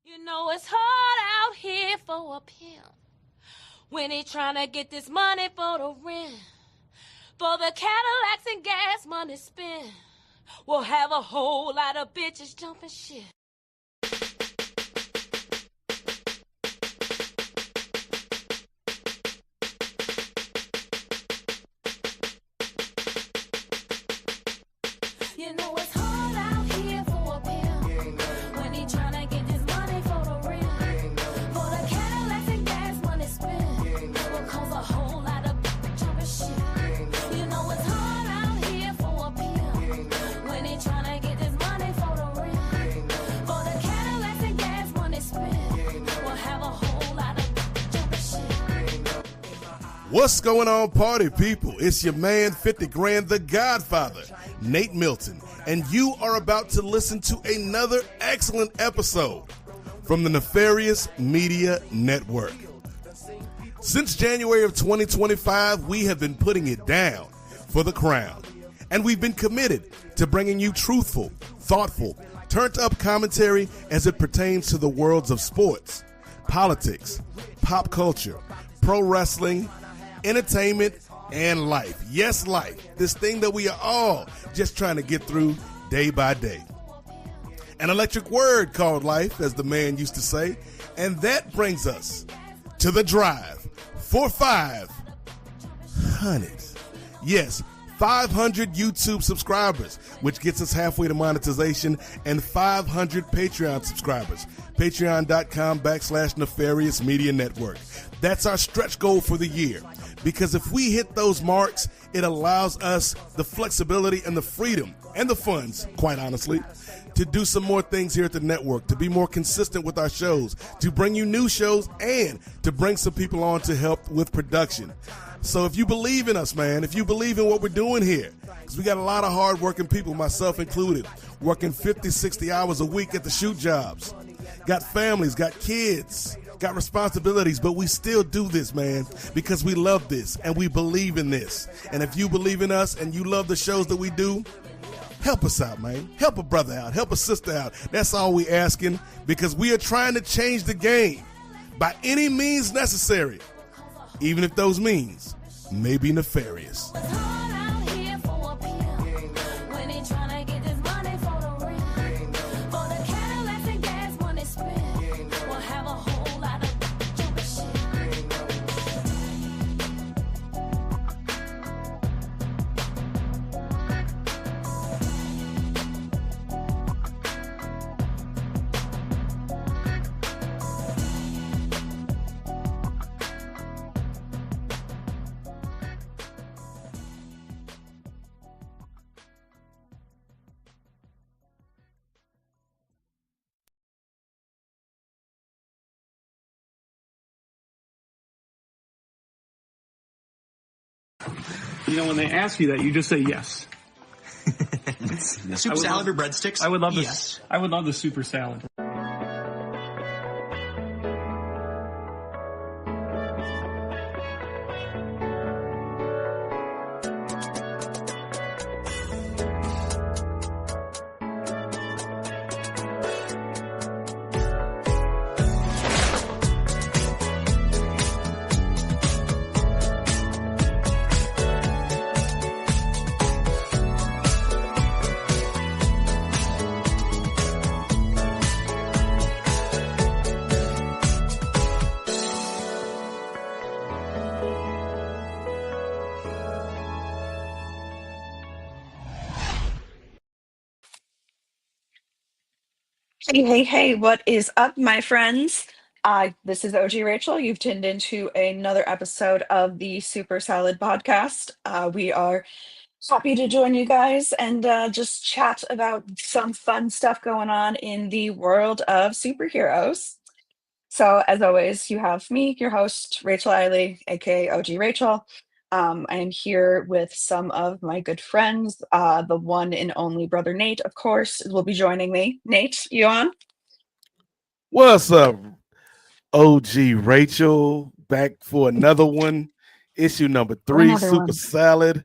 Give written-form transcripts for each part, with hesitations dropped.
You know it's hard out here for a pimp when he tryna get this money for the rent, for the Cadillacs and gas money spent. We'll have a whole lot of bitches jumping shit. You know it's hard out here for a pimp when he tryna get this money for the rent, for the Cadillacs and gas money spent. Will cause a whole lot of jumping shit. You know it's hard out here for a pimp when he tryna get this money for the rent, for the Cadillacs and gas money spent. Will have a whole lot of jumping shit. What's going on, party people? It's your man, 50 Grand, the Godfather, Nate Milton, and you are about to listen to another excellent episode from the Nefarious Media Network. Since January of 2025, we have been putting it down for the crown, and we've been committed to bringing you truthful, thoughtful, turned-up commentary as it pertains to the worlds of sports, politics, pop culture, pro wrestling, entertainment, and life. Yes, life. This thing that we are all just trying to get through day by day. An electric word called life, as the man used to say. And that brings us to the drive for 500. Yes, 500 YouTube subscribers, which gets us halfway to monetization, and 500 Patreon subscribers. Patreon.com/Nefarious Media Network. That's our stretch goal for the year. Because if we hit those marks, it allows us the flexibility and the freedom and the funds, quite honestly, to do some more things here at the network, to be more consistent with our shows, to bring you new shows, and to bring some people on to help with production. So if you believe in us, man, if you believe in what we're doing here, because we got a lot of hard-working people, myself included, working 50, 60 hours a week at the shoot jobs, got families, got kids, got responsibilities, but we still do this, man, because we love this and we believe in this. And if you believe in us and you love the shows that we do, help us out, man. Help a brother out. Help a sister out. That's all we asking, because we are trying to change the game by any means necessary, even if those means may be nefarious. It's hard out here for a pimp when he tryna get this money for the rent, for the Cadillacs and gas money spent. We'll have a whole lot of jumping shit. You know, when they ask you that, you just say yes. Soup salad or breadsticks? I would love this. Yes. I would love the super salad. Hey, what is up, my friends? This is OG Rachel. You've tuned into another episode of the Super Salad Podcast. We are happy to join you guys and just chat about some fun stuff going on in the world of superheroes. So, as always, you have me, your host, Rachel Eiley, aka OG Rachel. I am here with some of my good friends. The one and only brother Nate, of course, will be joining me. Nate, you on? What's up, OG Rachel? Back for another one. Issue number 3, Another Super one. Salad.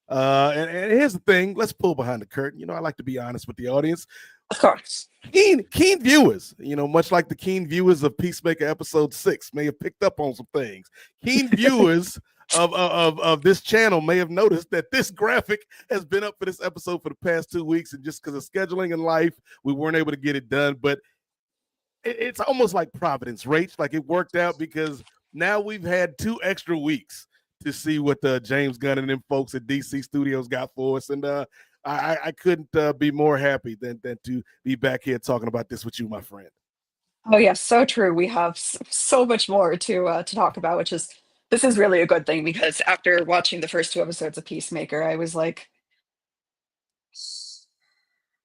And here's the thing. Let's pull behind the curtain. You know, I like to be honest with the audience. Of course. Keen viewers, much like the keen viewers of Peacemaker episode 6 may have picked up on some things. Keen viewers of this channel may have noticed that this graphic has been up for this episode for the past 2 weeks, and just because of scheduling and life, we weren't able to get it done. But it's almost like Providence, Rach. Like, it worked out because now we've had 2 extra weeks to see what James Gunn and them folks at DC Studios got for us, and I couldn't be more happy than to be back here talking about this with you, my friend. Oh yes, so true. We have so much more to talk about, this is really a good thing, because after watching the first 2 episodes of Peacemaker, I was like,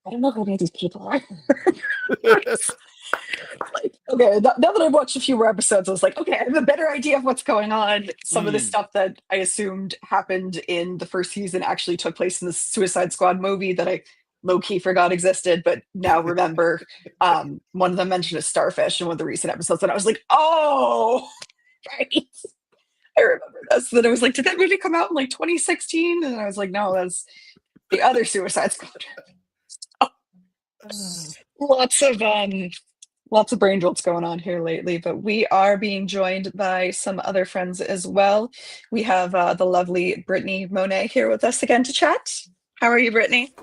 I don't know who any of these people are. Like, okay, now that I've watched a few more episodes, I was like, okay, I have a better idea of what's going on. Some of the stuff that I assumed happened in the first season actually took place in the Suicide Squad movie that I low-key forgot existed, but now remember. One of them mentioned a starfish in one of the recent episodes, and I was like, oh, right. I remember this. Then I was like, did that movie come out in like 2016? And I was like, no, that's the other Suicide Squad. Lots of brain jolts going on here lately, but we are being joined by some other friends as well. We have the lovely Brittany Monet here with us again to chat. How are you, Brittany?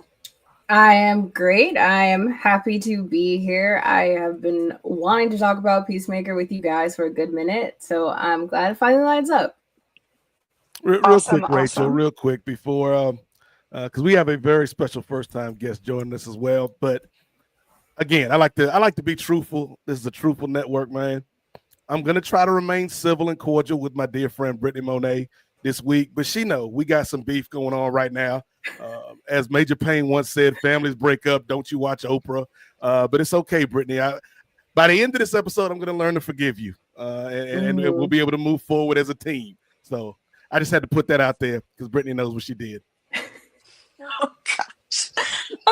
I am great. I am happy to be here. I have been wanting to talk about Peacemaker with you guys for a good minute, so I'm glad it finally lines up. Real Awesome, quick, Rachel, awesome. real quick before, because we have a very special first-time guest joining us as well. But again, I like to be truthful. This is a truthful network, man. I'm gonna try to remain civil and cordial with my dear friend Brittany Monet this week, but she know we got some beef going on right now. As Major Payne once said, families break up. Don't you watch Oprah? But it's okay, Brittany. By the end of this episode, I'm going to learn to forgive you, and we'll be able to move forward as a team. So I just had to put that out there because Brittany knows what she did. Oh, gosh.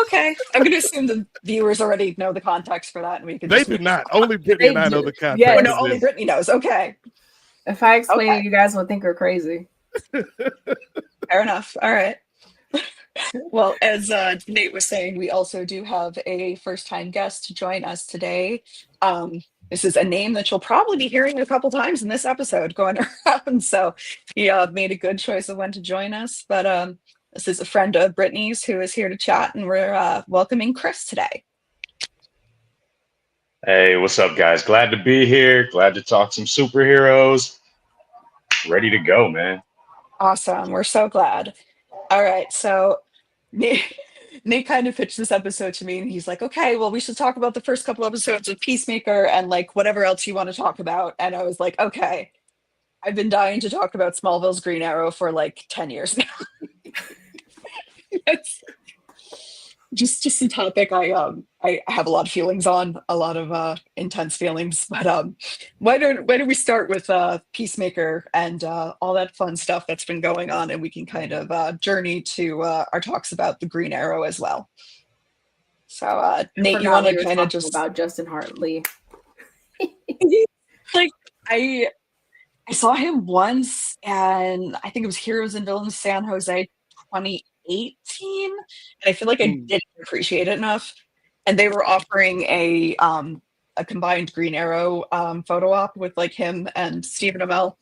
Okay. I'm going to assume the viewers already know the context for that, and we can. They do not. Only Brittany and I know the context. Yes. Oh, no, only Brittany knows. Okay. If I explain it, you guys will think we're crazy. Fair enough. All right. Well, as Nate was saying, we also do have a first-time guest to join us today. This is a name that you'll probably be hearing a couple times in this episode going around. So he made a good choice of when to join us. But this is a friend of Brittany's who is here to chat, and we're welcoming Chris today. Hey, what's up, guys? Glad to be here. Glad to talk some superheroes. Ready to go, man. Awesome. We're so glad. All right. So Nate kind of pitched this episode to me, and he's like, okay, well, we should talk about the first couple episodes of Peacemaker and like whatever else you want to talk about. And I was like, okay, I've been dying to talk about Smallville's Green Arrow for like 10 years now. It's just a topic I have a lot of feelings on, a lot of intense feelings. But why don't we start with Peacemaker and all that fun stuff that's been going on, and we can kind of journey to our talks about the Green Arrow as well. So Nate, you want to kind of just about Justin Hartley? Like I saw him once, and I think it was Heroes and Villains San Jose 2018, and I feel like I didn't appreciate it enough. And they were offering a combined Green Arrow photo op with like him and Stephen Amell.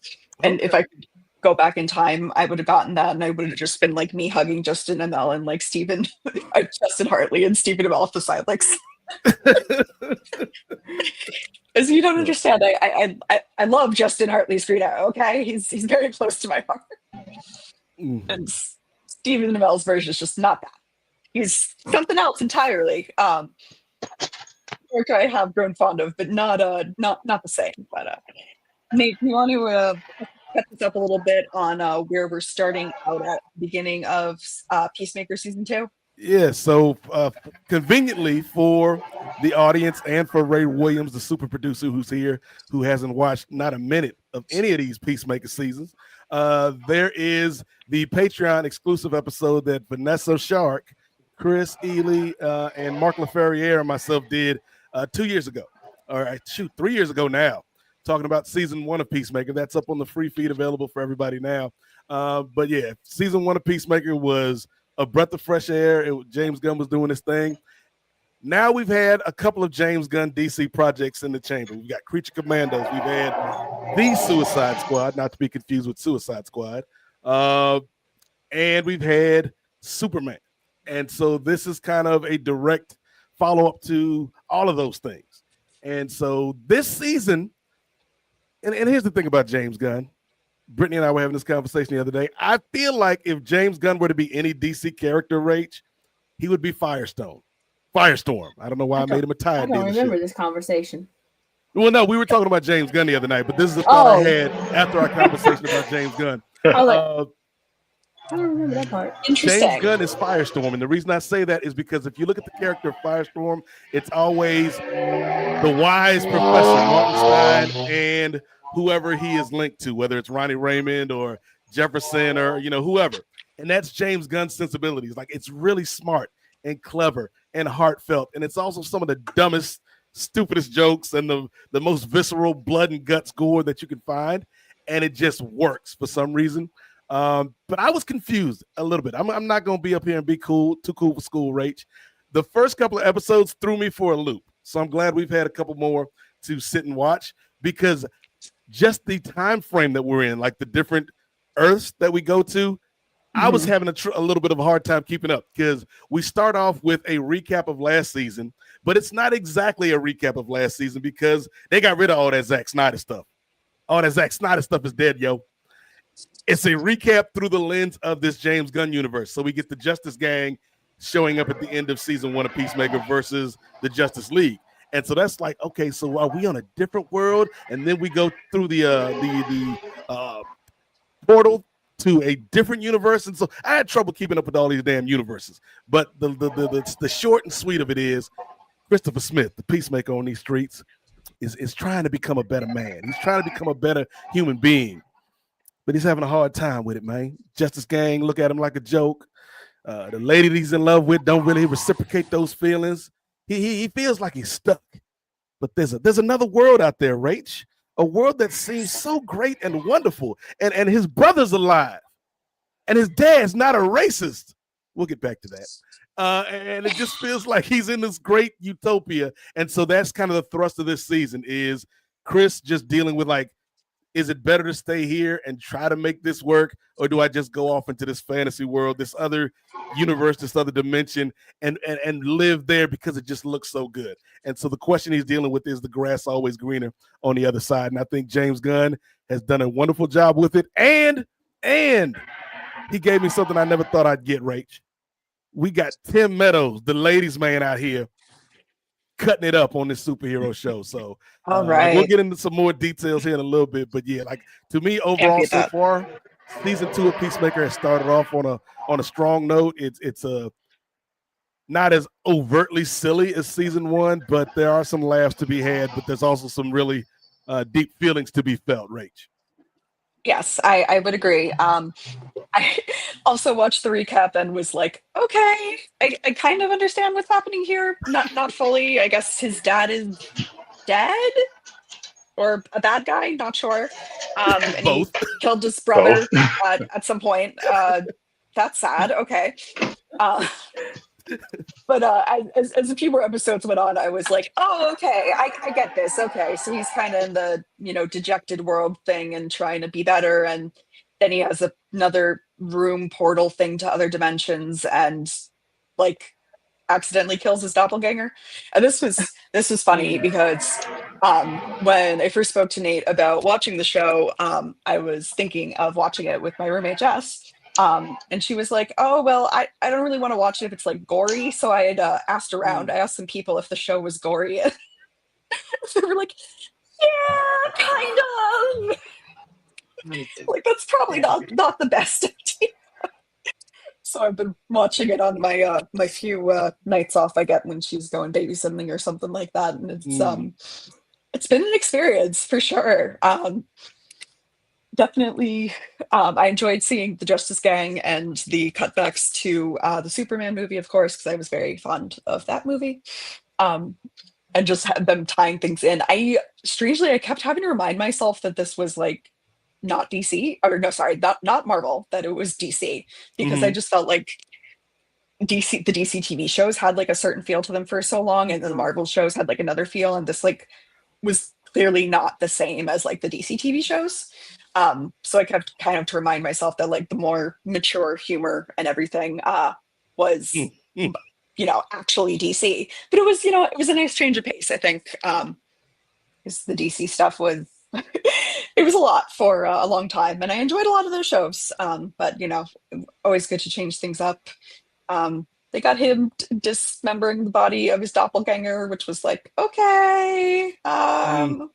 And if I could go back in time, I would have gotten that, and I would have just been like me hugging Justin Amell and like Justin Hartley and Stephen Amell off the side, like. As you don't understand, I love Justin Hartley's Green Arrow. Okay, he's very close to my heart. And Stephen Amell's version is just not that. He's something else entirely. Which I have grown fond of, but not the same. But Nate, you want to cut this up a little bit on where we're starting out at the beginning of Peacemaker season 2? Yeah, so conveniently for the audience and for Ray Williams, the super producer who's here, who hasn't watched not a minute of any of these Peacemaker seasons, there is the Patreon exclusive episode that Vanessa Shark, Chris Ely, and Mark LaFerriere and myself did 2 years ago. All right, 3 years ago now, talking about season 1 of Peacemaker. That's up on the free feed available for everybody now. But yeah, season 1 of Peacemaker was a breath of fresh air. James Gunn was doing his thing. Now we've had a couple of James Gunn DC projects in the chamber. We've got Creature Commandos. We've had the Suicide Squad, not to be confused with Suicide Squad. And we've had Superman. And so this is kind of a direct follow-up to all of those things. And so this season, and here's the thing about James Gunn. Brittany and I were having this conversation the other day. I feel like if James Gunn were to be any DC character, Rach, he would be Firestorm. I don't know why I made him a tie. I don't remember this conversation. Well, no, we were talking about James Gunn the other night, but this is the thought I had after our conversation about James Gunn. I don't remember that part. Interesting. James Gunn is Firestorm, and the reason I say that is because if you look at the character of Firestorm, it's always the wise Professor Martin Stein and whoever he is linked to, whether it's Ronnie Raymond or Jefferson or whoever. And that's James Gunn's sensibilities. Like, it's really smart and clever and heartfelt, and it's also some of the dumbest, stupidest jokes and the most visceral blood and guts gore that you can find, and it just works for some reason. But I was confused a little bit. I'm not going to be up here and be too cool for school, Rach. The first couple of episodes threw me for a loop, so I'm glad we've had a couple more to sit and watch, because just the time frame that we're in, like the different Earths that we go to, I was having a little bit of a hard time keeping up, because we start off with a recap of last season, but it's not exactly a recap of last season because they got rid of all that Zack Snyder stuff. All that Zack Snyder stuff is dead, yo. It's a recap through the lens of this James Gunn universe. So we get the Justice Gang showing up at the end of season 1 of Peacemaker versus the Justice League. And so that's like, okay, so are we on a different world? And then we go through the portal to a different universe. And so I had trouble keeping up with all these damn universes. But the short and sweet of it is Christopher Smith, the Peacemaker on these streets, is trying to become a better man. He's trying to become a better human being. But he's having a hard time with it, man. Justice Gang look at him like a joke. The lady that he's in love with don't really reciprocate those feelings. He feels like he's stuck. But there's another world out there, Rach. A world that seems so great and wonderful. And his brother's alive. And his dad's not a racist. We'll get back to that. And it just feels like he's in this great utopia. And so that's kind of the thrust of this season, is Chris just dealing with, like, is it better to stay here and try to make this work, or do I just go off into this fantasy world, this other universe, this other dimension, and live there because it just looks so good? And so the question he's dealing with is the grass always greener on the other side. And I think James Gunn has done a wonderful job with it. And he gave me something I never thought I'd get, Rach. We got Tim Meadows, the ladies' man, out here cutting it up on this superhero show. So all right, we'll get into some more details here in a little bit. But yeah, like, to me, overall so far, season 2 of Peacemaker has started off on a strong note. It's not as overtly silly as season 1, but there are some laughs to be had. But there's also some really deep feelings to be felt, Rach. Yes, I would agree. I also watched the recap and was like, okay, I kind of understand what's happening here. Not fully. I guess his dad is dead or a bad guy, not sure. And Both. He killed his brother at some point. That's sad. Okay. But as a few more episodes went on, I was like, oh, okay, I get this. Okay, so he's kind of in the, dejected world thing and trying to be better. And then he has another room portal thing to other dimensions and, like, accidentally kills his doppelganger. And this was funny because when I first spoke to Nate about watching the show, I was thinking of watching it with my roommate, Jess. And she was like, oh, well, I don't really want to watch it if it's, like, gory. So I had asked around. I asked some people if the show was gory. They were like, yeah, kind of. Like, that's probably not the best idea. So I've been watching it on my my few nights off I get when she's going babysitting or something like that. And it's been an experience for sure. Definitely, I enjoyed seeing the Justice Gang and the cutbacks to the Superman movie, of course, because I was very fond of that movie. And just had them tying things in. I kept having to remind myself that this was, like, not DC, or no, sorry, not Marvel, that it was DC, because I just felt like the DC TV shows had like a certain feel to them for so long, and then the Marvel shows had like another feel, and this like was clearly not the same as like the DC TV shows. So I kept kind of to remind myself that like the more mature humor and everything was actually DC. But it was, it was a nice change of pace, I think. Because the DC stuff was it was a lot for a long time, and I enjoyed a lot of those shows. But always good to change things up. They got him dismembering the body of his doppelganger, which was like, okay. And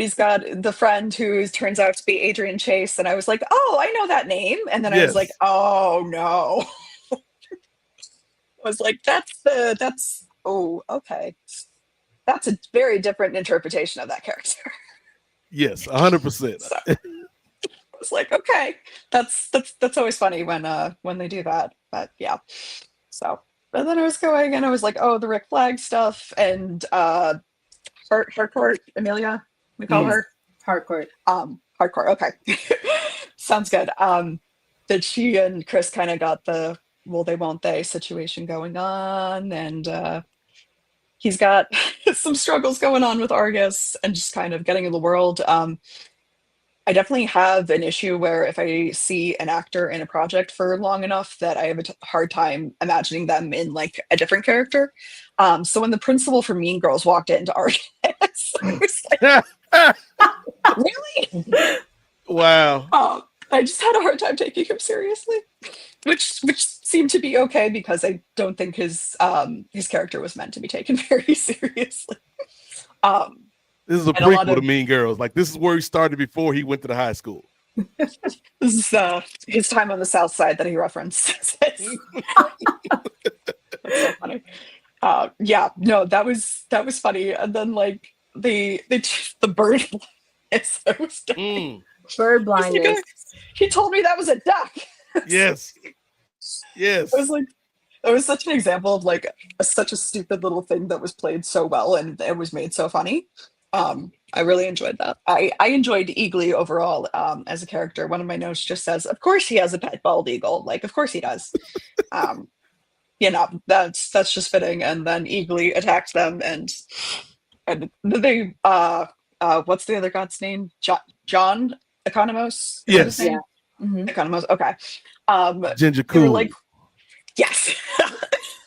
he's got the friend who turns out to be Adrian Chase, and I was like, oh, I know that name. And then I was like, oh no. I was like, okay. That's a very different interpretation of that character. Yes, 100%. So, I was like, okay, that's always funny when they do that. But yeah. So, and then I was going and I was like, oh, the Rick Flag stuff and Harcourt, Amelia, we call her Harcourt. Harcourt. Okay, sounds good. That she and Chris kind of got the will they won't they situation going on, and he's got some struggles going on with Argus and just kind of getting in the world. I definitely have an issue where if I see an actor in a project for long enough that I have a hard time imagining them in like a different character. So when the principal for Mean Girls walked into Argus, I was like, really? Wow. I just had a hard time taking him seriously, which seemed to be okay because I don't think his character was meant to be taken very seriously. This is a prequel to Mean Girls. Like, this is where he started before he went to the high school. This is his time on the South Side that he referenced. That's so funny. Yeah, no, that was funny. And then like the bird blindness. Bird blindness. Like, he told me that was a duck. Yes. Yes. I was like, it was such an example of like such a stupid little thing that was played so well and it was made so funny. I really enjoyed that. I enjoyed Eagly overall as a character. One of my notes just says, of course he has a pet bald eagle. Like, of course he does. That's just fitting. And then Eagly attacked them and they what's the other god's name? John Economos? Yes. Yeah. Mm-hmm. Economos. Okay. Ginger They were Cool. like, yes.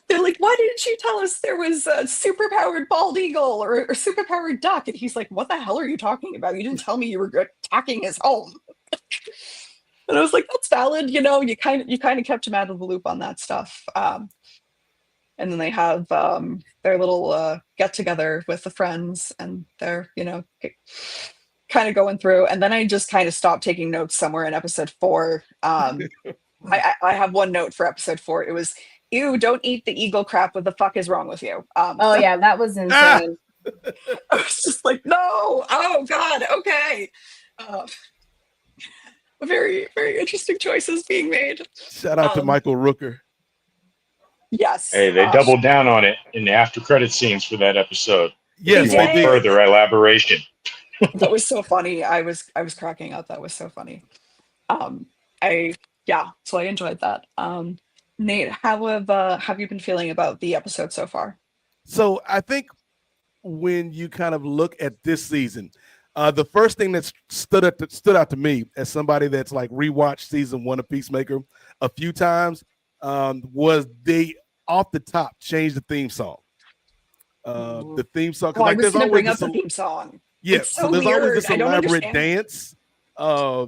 They're like, why didn't you tell us there was a superpowered bald eagle or superpowered duck? And he's like, what the hell are you talking about? You didn't tell me you were attacking his home. And I was like, that's valid. You kind of kept him out of the loop on that stuff. And then they have their little get together with the friends, and they're kind of going through. And then I just kind of stopped taking notes somewhere in episode 4. I have one note for episode 4. It was, ew, don't eat the eagle crap. What the fuck is wrong with you? Yeah, that was insane. I was just like, no, oh God, okay. Very, very interesting choices being made. Shout out to Michael Rooker. Yes. Hey, they doubled down on it in the after credit scenes for that episode. Yes, If you want they did. further elaboration. That was so funny. I was cracking up. That was so funny. So I enjoyed that. Nate, how have you been feeling about the episode so far? So I think when you kind of look at this season, the first thing that stood out to me as somebody that's like rewatched season 1 of Peacemaker a few times was they off the top changed the theme song. The theme song. I was going to bring up the theme song. Yes, so so there's weird. always this I don't elaborate understand. dance. I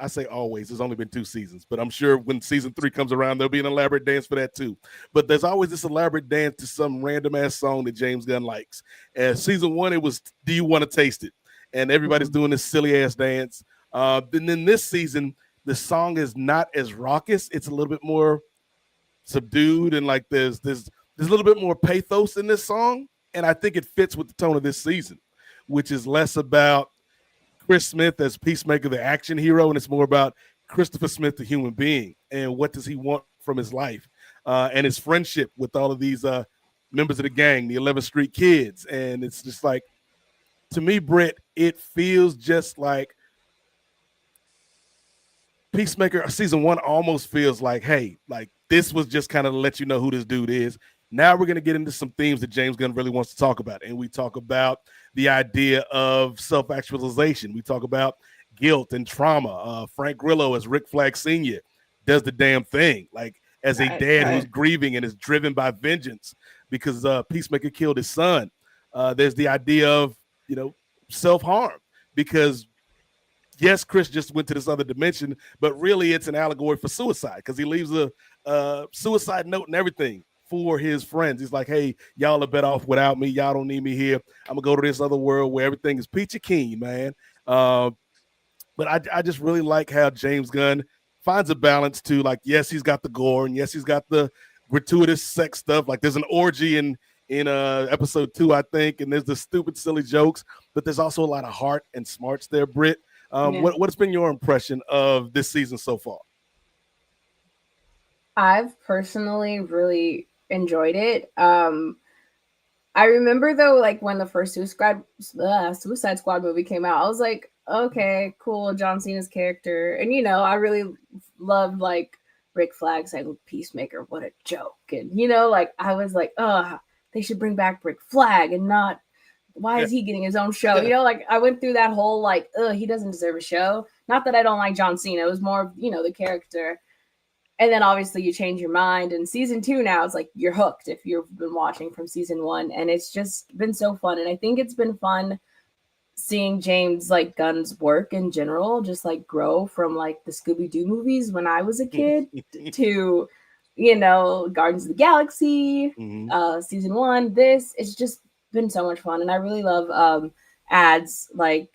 say always, there's only been 2 seasons, but I'm sure when season 3 comes around, there'll be an elaborate dance for that too. But there's always this elaborate dance to some random ass song that James Gunn likes. And season 1, it was Do You Want to Taste It? And everybody's doing this silly ass dance. Then this season, the song is not as raucous. It's a little bit more subdued, and like there's a little bit more pathos in this song. And I think it fits with the tone of this season, which is less about Chris Smith as Peacemaker, the action hero, and it's more about Christopher Smith, the human being, and what does he want from his life and his friendship with all of these members of the gang, the 11th Street Kids. And it's just like, to me, Brett, it feels just like Peacemaker season 1 almost feels like, hey, like this was just kind of to let you know who this dude is. Now we're going to get into some themes that James Gunn really wants to talk about. And we talk about the idea of self-actualization. We talk about guilt and trauma. Frank Grillo as Rick Flag Sr. does the damn thing. Like as a dad who's grieving and is driven by vengeance because Peacemaker killed his son. There's the idea of, self-harm because yes, Chris just went to this other dimension, but really it's an allegory for suicide because he leaves a suicide note and everything for his friends. He's like, hey, y'all are better off without me. Y'all don't need me here. I'm going to go to this other world where everything is peachy keen, man. But I just really like how James Gunn finds a balance to, like, yes, he's got the gore, and yes, he's got the gratuitous sex stuff. Like there's an orgy in episode 2, I think, and there's the stupid, silly jokes, but there's also a lot of heart and smarts there, Britt. What's been your impression of this season so far? I've personally really enjoyed it. I remember though, like when the first Suicide Squad movie came out, I was like, okay, cool, John Cena's character, and I really loved like Rick Flag saying Peacemaker, what a joke, and like I was like, they should bring back Rick Flag and not. Why is he getting his own show? Like I went through that whole like, he doesn't deserve a show. Not that I don't like John Cena. It was more of, the character. And then obviously you change your mind. And season 2 now is like you're hooked if you've been watching from season 1. And it's just been so fun. And I think it's been fun seeing James like Gunn's work in general just like grow from like the Scooby-Doo movies when I was a kid to, Guardians of the Galaxy, season 1. It's just been so much fun, and I really love Ads. Like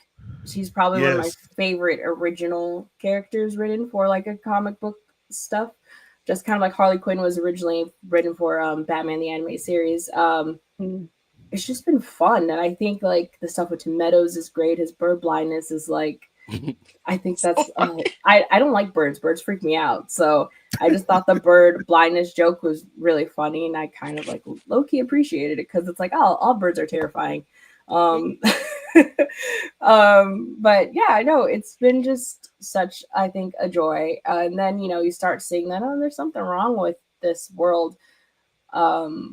she's probably one of my favorite original characters written for like a comic book stuff, just kind of like Harley Quinn was originally written for Batman the Animated Series. It's just been fun, and I think like the stuff with Tim Meadows is great. His bird blindness is like I think that's I don't like birds freak me out, so I just thought the bird blindness joke was really funny, and I kind of like low-key appreciated it because it's like, oh, all birds are terrifying. But yeah, I know it's been just such, I think, a joy. And then you start seeing that there's something wrong with this world,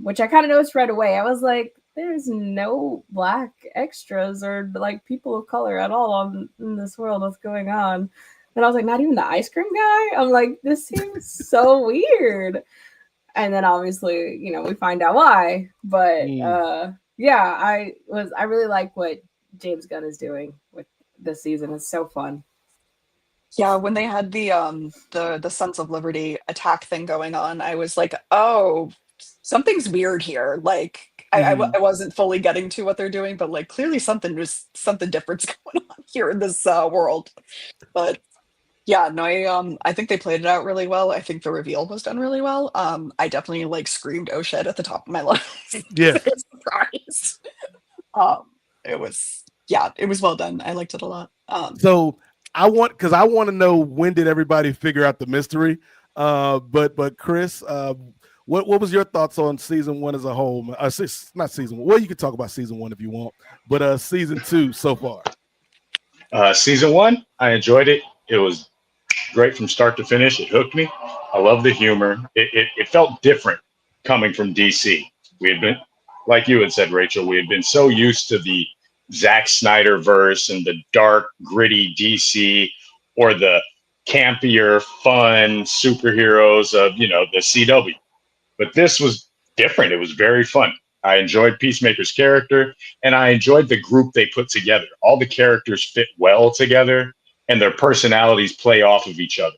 which I kind of noticed right away. I was like, there's no black extras or like people of color at all in this world. What's going on? And I was like, not even the ice cream guy. I'm like, this seems so weird. And then obviously, we find out why. But yeah, I really like what James Gunn is doing with this season. It's so fun. Yeah, when they had the Sons of Liberty attack thing going on, I was like, oh, something's weird here. Like I wasn't fully getting to what they're doing, but like clearly something different's going on here in this world. But yeah, no, I think they played it out really well. I think the reveal was done really well. I definitely like screamed "oh shit" at the top of my lungs. Yeah, surprise. It was well done. I liked it a lot. So I want to know, when did everybody figure out the mystery? But Chris, what was your thoughts on season 1 as a whole? Not season 1. Well, you can talk about season 1 if you want, but season 2 so far. Season 1, I enjoyed it. It was great from start to finish. It hooked me. I love the humor. It felt different coming from DC. We had been, like you had said, Rachel, we had been so used to the Zack Snyder verse and the dark, gritty DC, or the campier, fun superheroes of, the CW. But this was different. It was very fun. I enjoyed Peacemaker's character, and I enjoyed the group they put together. All the characters fit well together, and their personalities play off of each other.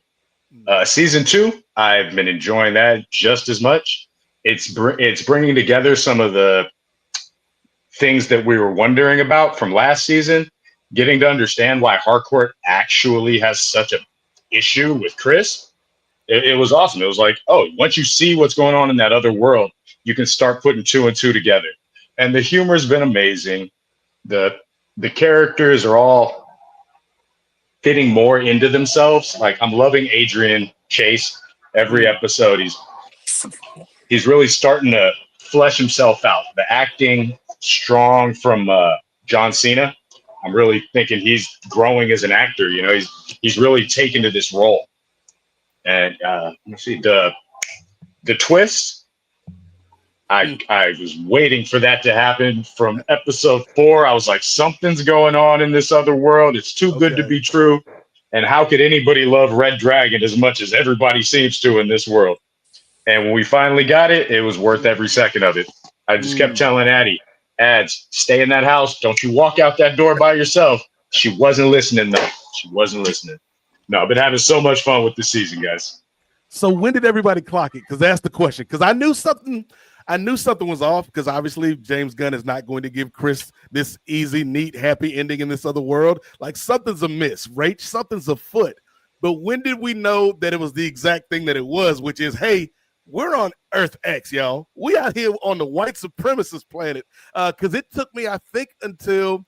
Season 2, I've been enjoying that just as much. It's bringing together some of the things that we were wondering about from last season, getting to understand why Harcourt actually has such an issue with Chris. It was awesome. It was like, oh, once you see what's going on in that other world, you can start putting 2 and 2 together. And the humor's been amazing. The characters are all fitting more into themselves. Like, I'm loving Adrian Chase. Every episode, he's really starting to flesh himself out. The acting strong from John Cena. I'm really thinking he's growing as an actor. He's really taken to this role. And let me see the twist. I was waiting for that to happen from episode 4. I was like, something's going on in this other world. It's too good to Okay. be true. And how could anybody love Red Dragon as much as everybody seems to in this world? And when we finally got it, it was worth every second of it. I just kept telling Addie, Ads, stay in that house. Don't you walk out that door by yourself. She wasn't listening, though. She wasn't listening. No, I've been having so much fun with this season, guys. So when did everybody clock it? Because that's the question. Because I knew something was off, because obviously James Gunn is not going to give Chris this easy, neat, happy ending in this other world. Like, something's amiss, right? Something's afoot. But when did we know that it was the exact thing that it was, which is, hey, we're on Earth X, y'all. We out here on the white supremacist planet. Because it took me, I think, until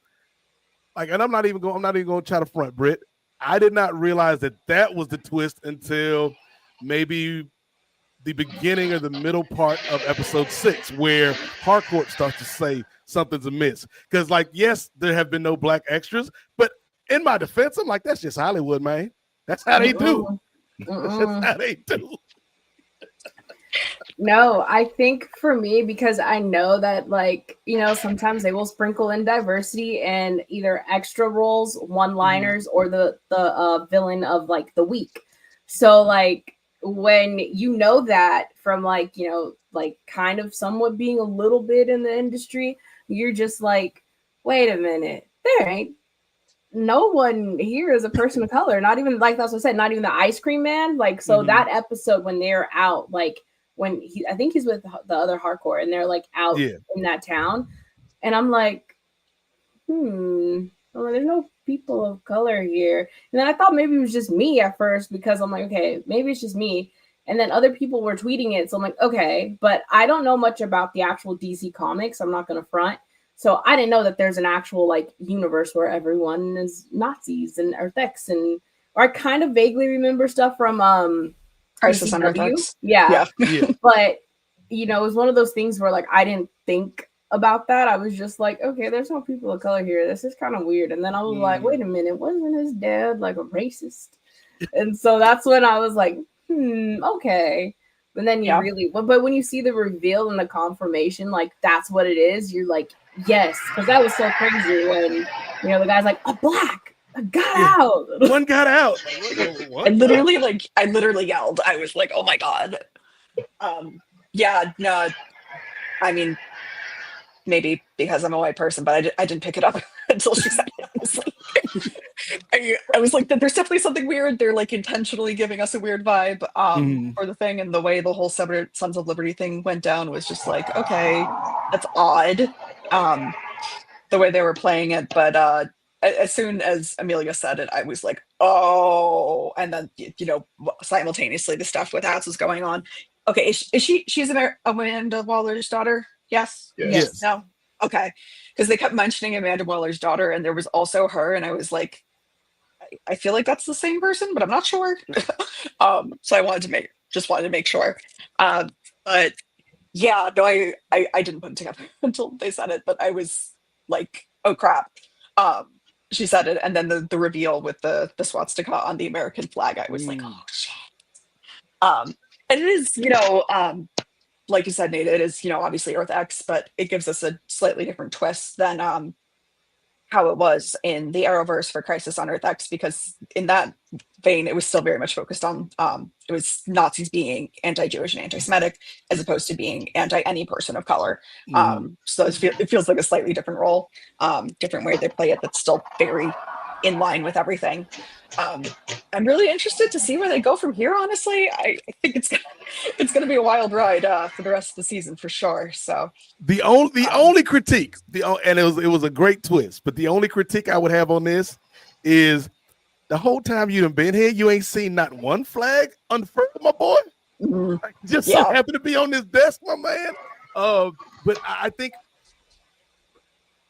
like, and I'm not even going to try to front, Britt. I did not realize that was the twist until maybe the beginning or the middle part of episode 6, where Harcourt starts to say something's amiss. Because, like, yes, there have been no black extras, but in my defense, I'm like, that's just Hollywood, man. That's how they do. That's how they do. No, I think for me, because I know that, like, you know, sometimes they will sprinkle in diversity and either extra roles, one-liners, or the villain of, like, the week. So, like, when you know that from, like, you know, like, kind of somewhat being a little bit in the industry, you're just like, wait a minute, there ain't no one here is a person of color. Not even, like that's what I said, not even the ice cream man. Like, so that episode when they're out, like, when I think he's with the other Harcourt, and they're like out in that town, and I'm like, well, there's no people of color here. And then I thought maybe it was just me at first, because I'm like, okay, maybe it's just me. And then other people were tweeting it, so I'm like, okay, but I don't know much about the actual DC comics. I'm not gonna front. So I didn't know that there's an actual, like, universe where everyone is Nazis and Earth X, and or I kind of vaguely remember stuff from Crisis on Earth X. Yeah. But, you know, it was one of those things where, like, I didn't think about that. I was just like, okay, there's no people of color here. This is kind of weird. And then I was like, wait a minute, wasn't his dad like a racist? And so that's when I was like, okay. And then you really, but when you see the reveal and the confirmation, like, that's what it is, you're like, yes, because that was so crazy when, you know, the guy's like, a black got out. One got out. What? I literally yelled. I was like, oh my God. No, I mean, maybe because I'm a white person, but I didn't pick it up until she said it. I was like, there's definitely something weird. They're like intentionally giving us a weird vibe for the thing, and the way the whole Sons of Liberty thing went down was just like, okay, that's odd. The way they were playing it, but as soon as Amelia said it, I was like, oh, and then, you know, simultaneously the stuff with Ads was going on. Okay, she's Amanda Waller's daughter? Yes. No. Okay, because they kept mentioning Amanda Waller's daughter, and there was also her, and I was like, I feel like that's the same person, but I'm not sure. So I wanted to make sure. But yeah, no, I didn't put it together until they said it, but I was like, oh crap. She said it, and then the reveal with the swastika on the American flag, I was like, oh shit. And it is, you know, like you said, Nate, it is, you know, obviously Earth X, but it gives us a slightly different twist than how it was in the Arrowverse for Crisis on Earth X, because in that vein, it was still very much focused on it was Nazis being anti-Jewish and anti-Semitic, as opposed to being anti any person of color. So it feels like a slightly different role, different way they play it, that's still very in line with everything. I'm really interested to see where they go from here. Honestly, I think it's gonna be a wild ride for the rest of the season for sure. So the only critique, and it was a great twist, but the only critique I would have on this is the whole time you done been here, you ain't seen not one flag unfurled, my boy. Like, just so happen to be on this desk, my man. But I think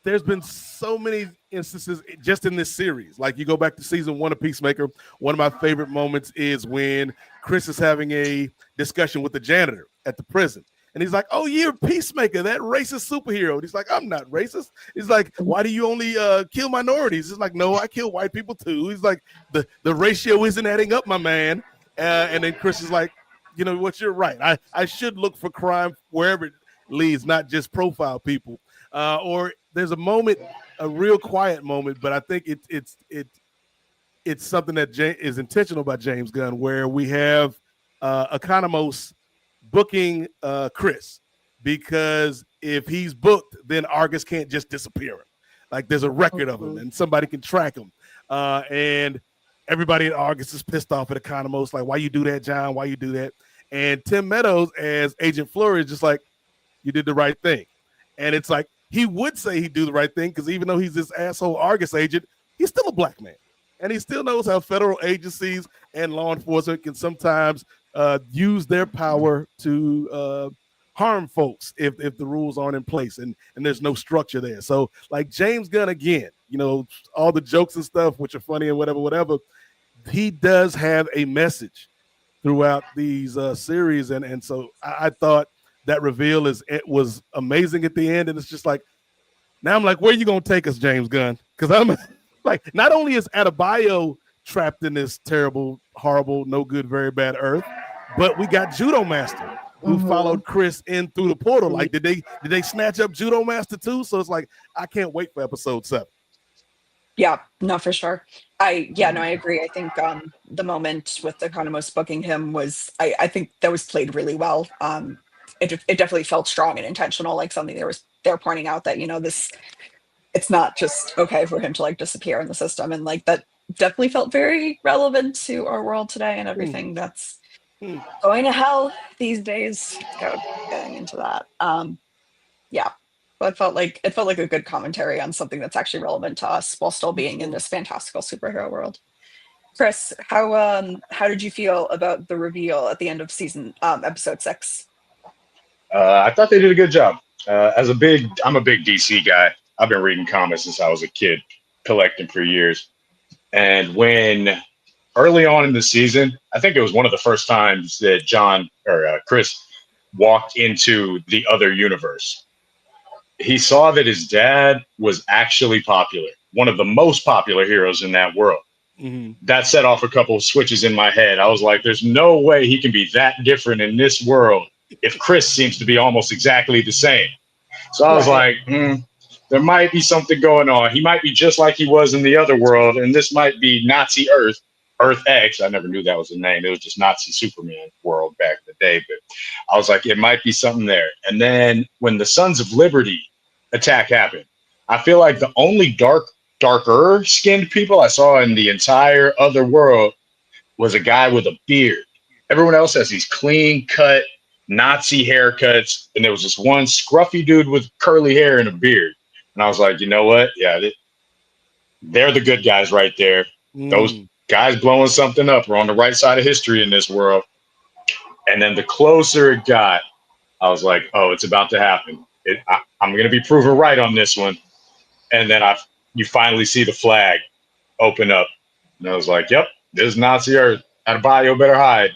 there's been so many instances just in this series. Like, you go back to season 1 of Peacemaker, one of my favorite moments is when Chris is having a discussion with the janitor at the prison. And he's like, oh, you're Peacemaker, that racist superhero. And he's like, I'm not racist. He's like, why do you only kill minorities? He's like, no, I kill white people too. He's like, the ratio isn't adding up, my man. And then Chris is like, you know what, you're right. I should look for crime wherever it leads, not just profile people. Or there's a moment, a real quiet moment, but I think it's something that is intentional by James Gunn, where we have Economos booking Chris, because if he's booked, then Argus can't just disappear him. Like there's a record of him, and somebody can track him. And everybody at Argus is pissed off at Economos, like, why you do that, John? Why you do that? And Tim Meadows as Agent Fleury is just like, you did the right thing. And it's like, he would say he'd do the right thing, because even though he's this asshole Argus agent, he's still a black man. And he still knows how federal agencies and law enforcement can sometimes use their power to harm folks if the rules aren't in place and there's no structure there. So like James Gunn, again, you know, all the jokes and stuff, which are funny and whatever, he does have a message throughout these series. And so I thought that reveal was amazing at the end. And it's just like, now I'm like, where are you going to take us, James Gunn? Because I'm like, not only is Adebayo trapped in this terrible, horrible, no good, very bad Earth, but we got Judo Master who followed Chris in through the portal. Like, did they snatch up Judo Master too? So it's like, I can't wait for episode 7. Yeah, no, for sure. I agree. I think the moment with Economos booking him was, I think that was played really well. It definitely felt strong and intentional, like something they're pointing out that, you know, it's not just okay for him to like disappear in the system, and like that definitely felt very relevant to our world today and everything that's going to hell these days. Getting into that, yeah. But it felt like a good commentary on something that's actually relevant to us while still being in this fantastical superhero world. Chris, how did you feel about the reveal at the end of episode 6? I thought they did a good job. I'm a big DC guy. I've been reading comics since I was a kid, collecting for years. And when early on in the season, I think it was one of the first times that Chris walked into the other universe. He saw that his dad was actually popular, one of the most popular heroes in that world. That set off a couple of switches in my head. I was like, there's no way he can be that different in this world if Chris seems to be almost exactly the same. So I was like, there might be something going on. He might be just like he was in the other world, and this might be Nazi Earth X. I never knew that was the name. It was just Nazi Superman world back in the day. But I was like, it might be something there. And then when the Sons of Liberty attack happened, I feel like the only darker skinned people I saw in the entire other world was a guy with a beard. Everyone else has these clean cut Nazi haircuts, and there was this one scruffy dude with curly hair and a beard. And I was like, you know what? Yeah, they're the good guys right there. Those guys blowing something up are on the right side of history in this world. And then the closer it got, I was like, oh, it's about to happen. I'm going to be proven right on this one. And then you finally see the flag open up. And I was like, yep, this is Nazi Earth. Adebayo better hide.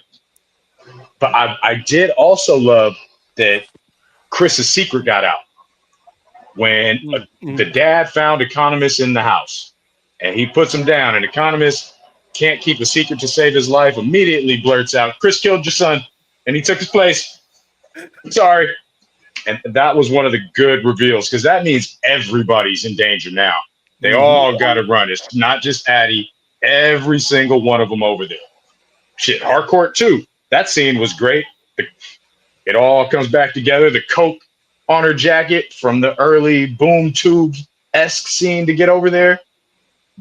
But I did also love that Chris's secret got out. When the dad found Economist in the house, and he puts him down, and Economist can't keep a secret to save his life, immediately blurts out, Chris killed your son, and he took his place. Sorry. And that was one of the good reveals, because that means everybody's in danger now. They all got to run. It's not just Addie. Every single one of them over there. Shit, Harcourt too. That scene was great. It all comes back together. The Coke on her jacket from the early Boom Tube-esque scene to get over there.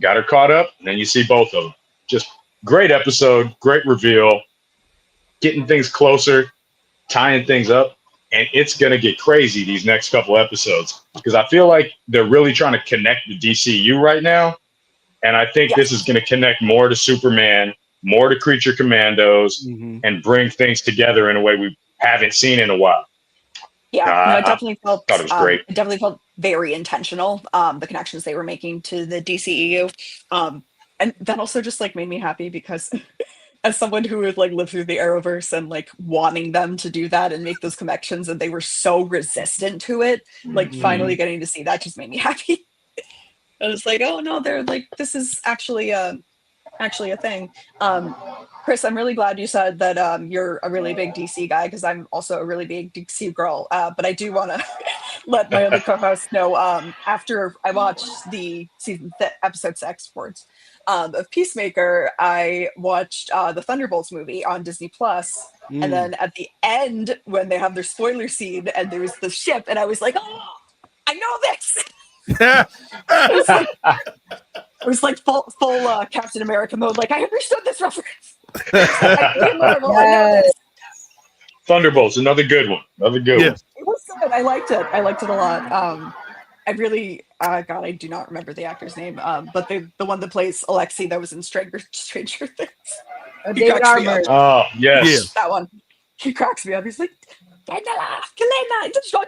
Got her caught up, and then you see both of them. Just great episode, great reveal, getting things closer, tying things up, and it's going to get crazy these next couple episodes, because I feel like they're really trying to connect the DCU right now, and I think this is going to connect more to Superman, more to Creature Commandos, and bring things together in a way we haven't seen in a while. Yeah, it definitely felt. Thought it was great. It definitely felt very intentional. The connections they were making to the DCEU, and that also just like made me happy, because as someone who would like live through the Arrowverse and like wanting them to do that and make those connections, and they were so resistant to it, like finally getting to see that just made me happy. I was like, oh no, they're like, this is actually a thing. Chris, I'm really glad you said that you're a really big DC guy, because I'm also a really big DC girl. But I do want to let my other co-host know, after I watched the episode 6 of Peacemaker, I watched the Thunderbolts movie on Disney Plus. And then at the end, when they have their spoiler scene and there's the ship, and I was like, oh, I know this. It was like full Captain America mode. Like, I understood this reference. Yes. Thunderbolts, another good one. Another good one. It was good. I liked it. I liked it a lot. I really, God, I do not remember the actor's name. But the one that plays Alexei that was in Stranger Things. David Arbor. Oh, yes. Yeah. That one. He cracks me up. He's like, Daniela, Kalena, just go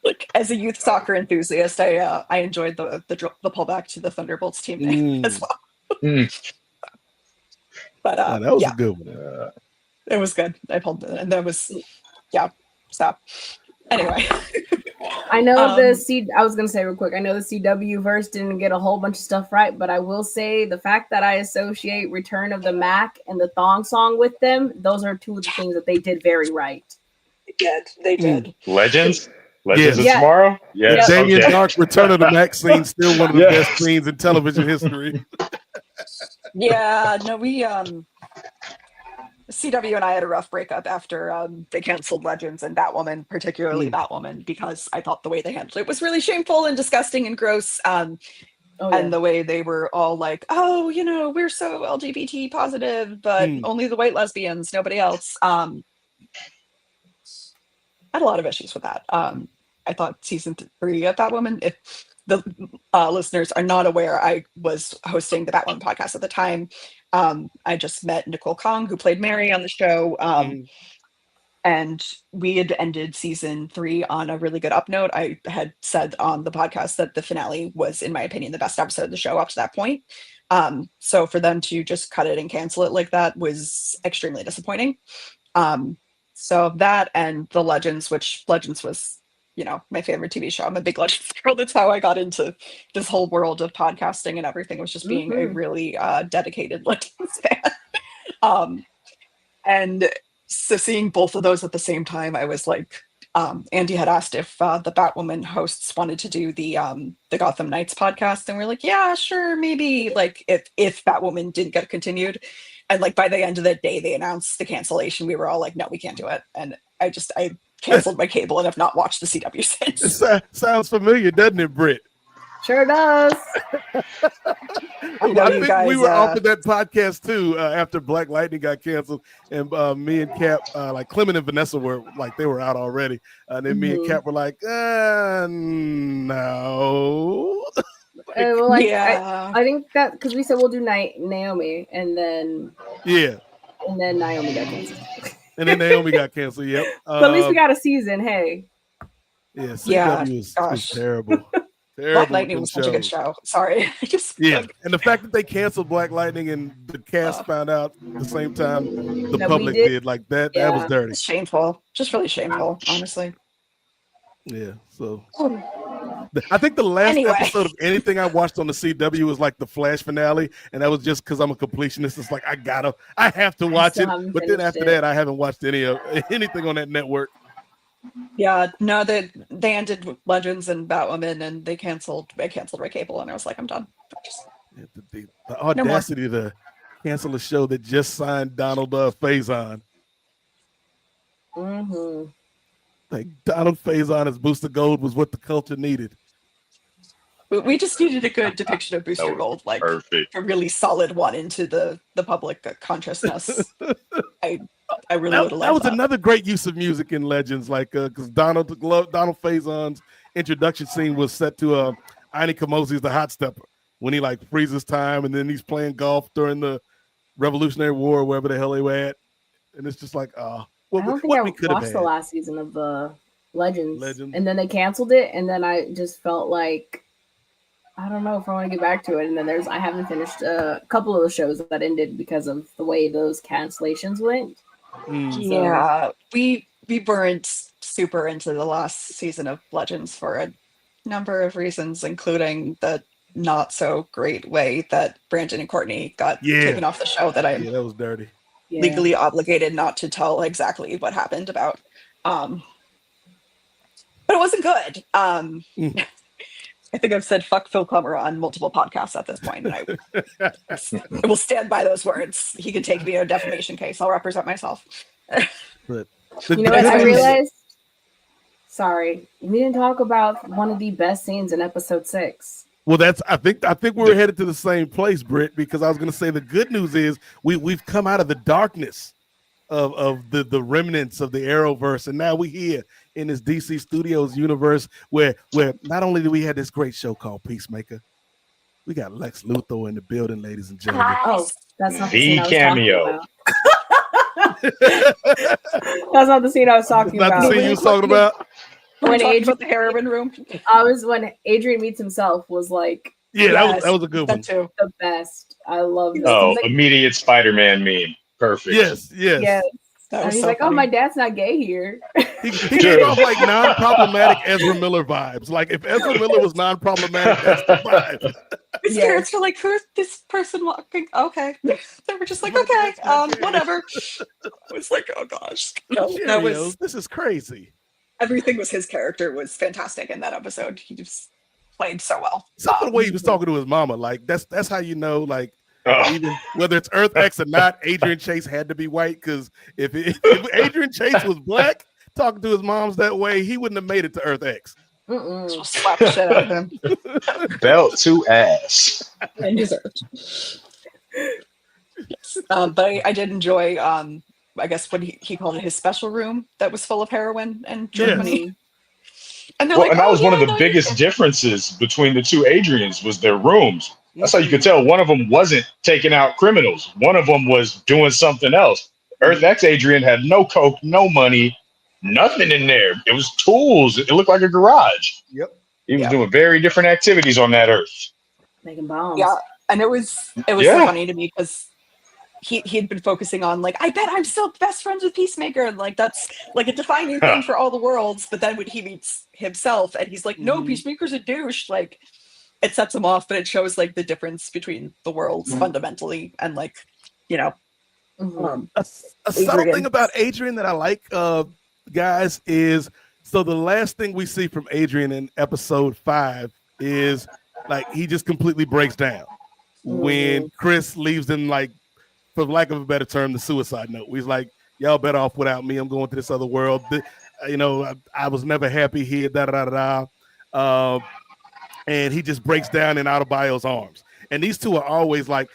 Like, as a youth soccer enthusiast, I enjoyed the pullback to the Thunderbolts team name as well. But that was a good one. It was good. I pulled it, and that was stop. Anyway. I know I was gonna say real quick, I know the CW verse didn't get a whole bunch of stuff right, but I will say the fact that I associate Return of the Mac and the Thong Song with them, those are two of the things that they did very right. They did. Legends of Yeah. Tomorrow? Yes. Damien Okay. Dark's Return of the Mac scene, still one of the best scenes in television history. Yeah, no, we CW and I had a rough breakup after they canceled Legends and Batwoman, particularly Batwoman, because I thought the way they handled it was really shameful and disgusting and gross. And the way they were all like, oh, we're so LGBT positive, but only the white lesbians, nobody else. I had a lot of issues with that. I thought season 3 of Batwoman, if the listeners are not aware, I was hosting the Batwoman podcast at the time. I just met Nicole Kong, who played Mary on the show. And we had ended season 3 on a really good up note. I had said on the podcast that the finale was, in my opinion, the best episode of the show up to that point. So for them to just cut it and cancel it like that was extremely disappointing. So that and the Legends, which Legends was, my favorite TV show. I'm a big Legends girl. That's how I got into this whole world of podcasting and everything, was just being a really dedicated Legends fan. And so seeing both of those at the same time, I was like, Andy had asked if the Batwoman hosts wanted to do the Gotham Knights podcast, and we're like, yeah, sure, maybe. Like if Batwoman didn't get continued, and like by the end of the day they announced the cancellation, we were all like, no, we can't do it. And I canceled my cable and have not watched the CW since. Sounds familiar, doesn't it, Britt? Sure does. I think we were off of that podcast too after Black Lightning got canceled, and me and Cap, like Clement and Vanessa were like, they were out already, and then me and Cap were like, no. I think that because we said we'll do Naomi, and then Naomi got canceled. And then Naomi got canceled. Yep. But at least we got a season. Hey. Yeah. CW was terrible. Black Lightning was such a good show. Sorry. And the fact that they canceled Black Lightning and the cast found out at the same time the public did, like that was dirty. It's shameful. Just really shameful, honestly. Yeah. So I think the last episode of anything I watched on the CW was like the Flash finale, and that was just because I'm a completionist. It's like I have to watch it. But then after that, I haven't watched anything on that network. Yeah, no, they ended Legends and Batwoman, and I canceled my cable, and I was like, I'm done. The audacity to cancel a show that just signed Donald Faison. Like Donald Faison as Booster Gold was what the culture needed. We just needed a good depiction of Booster Gold, like perfect. A really solid one into the public consciousness. I really would have liked that. That was another great use of music in Legends, like because Donald Faison's introduction scene was set to Ani Kamose's The Hot Stepper, when he like freezes time and then he's playing golf during the Revolutionary War or wherever the hell they were at, and it's just like I don't think I watched the last season of the Legends, and then they canceled it, and then I just felt like, I don't know if I want to get back to it. And then I haven't finished a couple of the shows that ended because of the way those cancellations went. Yeah, we weren't super into the last season of Legends for a number of reasons, including that not so great way that Brandon and Courtney got Yeah. taken off the show that I'm Yeah, that was dirty. Yeah. legally obligated not to tell exactly what happened about. But it wasn't good. Mm. I think I've said fuck Phil Plummer on multiple podcasts at this point, and I will stand by those words. He can take me to a defamation case. I'll represent myself. But You know what? I realized. Sorry, we didn't talk about one of the best scenes in episode 6. Well, that's I think we're headed to the same place, Britt, because I was going to say the good news is we've come out of the darkness of the remnants of the Arrowverse, and now we're here in this DC Studios universe where not only do we have this great show called Peacemaker, we got Lex Luthor in the building, ladies and gentlemen. Oh, that's not the The scene I was cameo. talking about. That's not the scene I was talking Not about. the scene you was talking about. We're When talking Adrian, about the heroin room. when Adrian meets himself was like Yeah, Yes, that was a good one. that too. the best. I love this. Oh, He's like, immediate Spider-Man meme. Perfect. Yes. yes. That And was he's so like, oh, funny. my dad's not gay here. He gave off like non-problematic Ezra Miller vibes. Like if Ezra Miller was non-problematic, that's the vibe. His Yes. parents were like, who's this person walking? Okay. They were just like, okay, whatever. I was like, oh gosh. No, that Cheerios, was this is crazy. everything was his character was fantastic in that episode. He just played so well. Some of the way he was talking to his mama, like that's how you know, like Oh, even whether it's Earth X or not, Adrian Chase had to be white because if Adrian Chase was black talking to his moms that way, he wouldn't have made it to Earth X. Mm-mm. Just slap the shit out of him. belt to ass. And deserved. Yes. But I did enjoy I guess what he called it his special room that was full of heroin and Germany. And they're Well, like, and that oh, was one of yeah, the no, biggest differences between the two Adrians was their rooms. That's how you could tell one of them wasn't taking out criminals. One of them was doing something else. Earth X Adrian had no coke, no money, nothing in there. It was tools. It looked like a garage. Yep. He was Yeah. doing very different activities on that Earth. Making bombs. Yeah, and it was so Yeah. funny to me because he'd been focusing on like, I bet I'm still best friends with Peacemaker, and like that's like a defining thing for all the worlds. But then when he meets himself and he's like, no, Peacemaker's a douche, like it sets him off, but it shows like the difference between the worlds fundamentally, and like, you know, Mhm. A subtle Adrian. thing about Adrian that I like, guys, is so the last thing we see from Adrian in episode 5 is like he just completely breaks down when Chris leaves him, like, for lack of a better term, the suicide note. He's like, y'all better off without me. I'm going to this other world. You know, I was never happy here, da da da da. And he just breaks down in Adebayo's arms. And these two are always like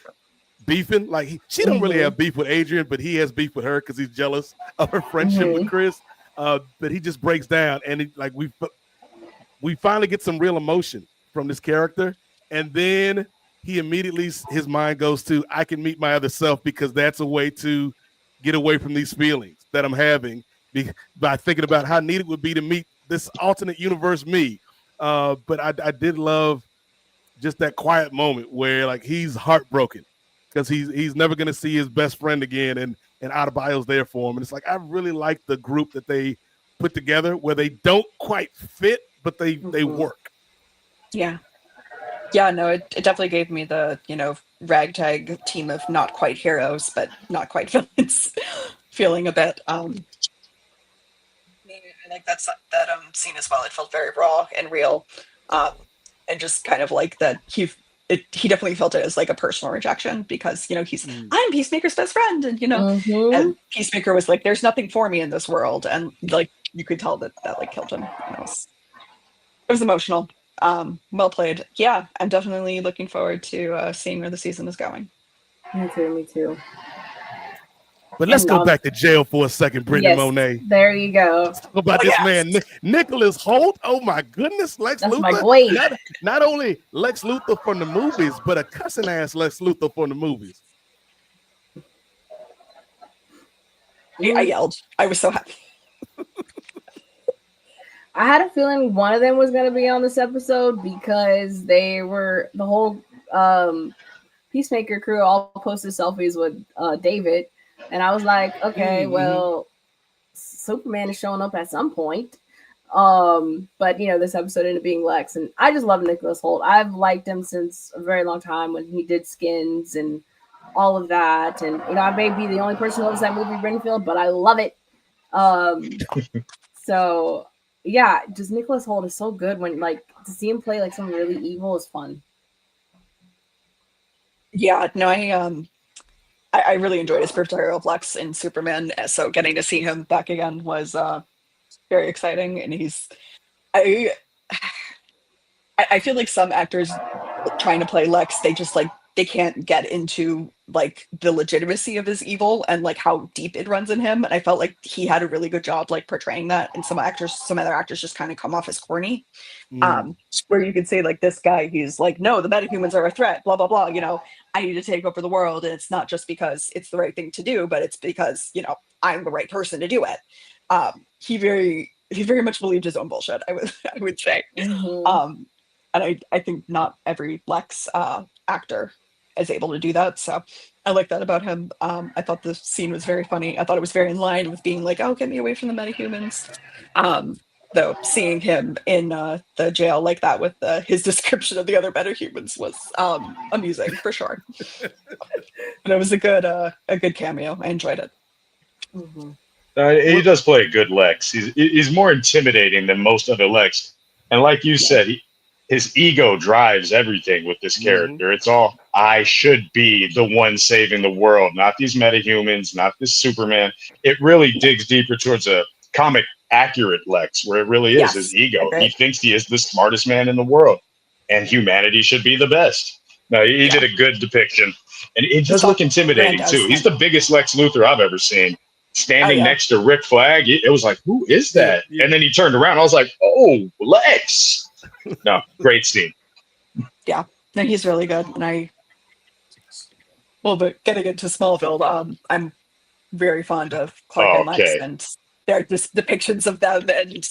beefing. Like she don't really have beef with Adrian, but he has beef with her because he's jealous of her friendship with Chris. But he just breaks down, and like we finally get some real emotion from this character, and then he immediately his mind goes to I can meet my other self because that's a way to get away from these feelings that I'm having by thinking about how neat it would be to meet this alternate universe me. But I did love just that quiet moment where like he's heartbroken because he's never gonna see his best friend again, and Adebayo's there for him. And it's like I really like the group that they put together where they don't quite fit, but they work. yeah, no, it definitely gave me the, you know, ragtag team of not quite heroes but not quite villains feeling a bit. I like that scene as well. It felt very raw and real, and just kind of like that he definitely felt it as like a personal rejection because, you know, I'm Peacemaker's best friend, and you know, and Peacemaker was like, there's nothing for me in this world, and like you could tell that like killed him. And it was emotional. Well played. Yeah, I'm definitely looking forward to seeing where the season is going. Me too. But let's go back to jail for a second, Brittany Monet. There you go. Let's talk about this man, Nicholas Hoult. Oh my goodness, Lex That's Luthor. my boy. Not only Lex Luthor from the movies, but a cussing ass Lex Luthor from the movies. I yelled. I was so happy. I had a feeling one of them was going to be on this episode because they were the whole Peacemaker crew all posted selfies with David. And I was like, okay, well, Superman is showing up at some point. But this episode ended up being Lex, and I just love Nicholas Hoult. I've liked him since a very long time when he did Skins and all of that. And I may be the only person who loves that movie, Renfield, but I love it. So yeah, just Nicholas Hoult is so good when to see him play like someone really evil is fun. Yeah, no, I really enjoyed his portrayal of Lex in Superman. So getting to see him back again was very exciting. And I I feel like some actors trying to play Lex, they just they can't get into the legitimacy of his evil and how deep it runs in him. And I felt like he had a really good job portraying that. And some other actors just kind of come off as corny. Where you could say this guy, he's no, the metahumans are a threat, blah blah blah. I need to take over the world, and it's not just because it's the right thing to do, but it's because I'm the right person to do it. He very much believed his own bullshit. I would say. Mhm. And I think not every Lex actor is able to do that. So I like that about him. I thought the scene was very funny. I thought it was very in line with being oh, get me away from the metahumans. Though seeing him in the jail like that with his description of the other metahumans was amusing for sure. But it was a good cameo. I enjoyed it. Mhm. He does play a good Lex. He's more intimidating than most other Lex. And like you said, his ego drives everything with this character. It's all, I should be the one saving the world, not these metahumans, not this Superman. It really digs deeper towards a comic accurate Lex, where it really is his ego. He thinks he is the smartest man in the world, and humanity should be the best. No, he did a good depiction. And it does look intimidating, too. He's the biggest Lex Luthor I've ever seen. Standing next to Rick Flag, it was like, who is that? And then he turned around. I was like, oh, Lex. No, great scene. Yeah, no, he's really good. And but getting into Smallville, I'm very fond of Clark and Lex, and there are just depictions of them, and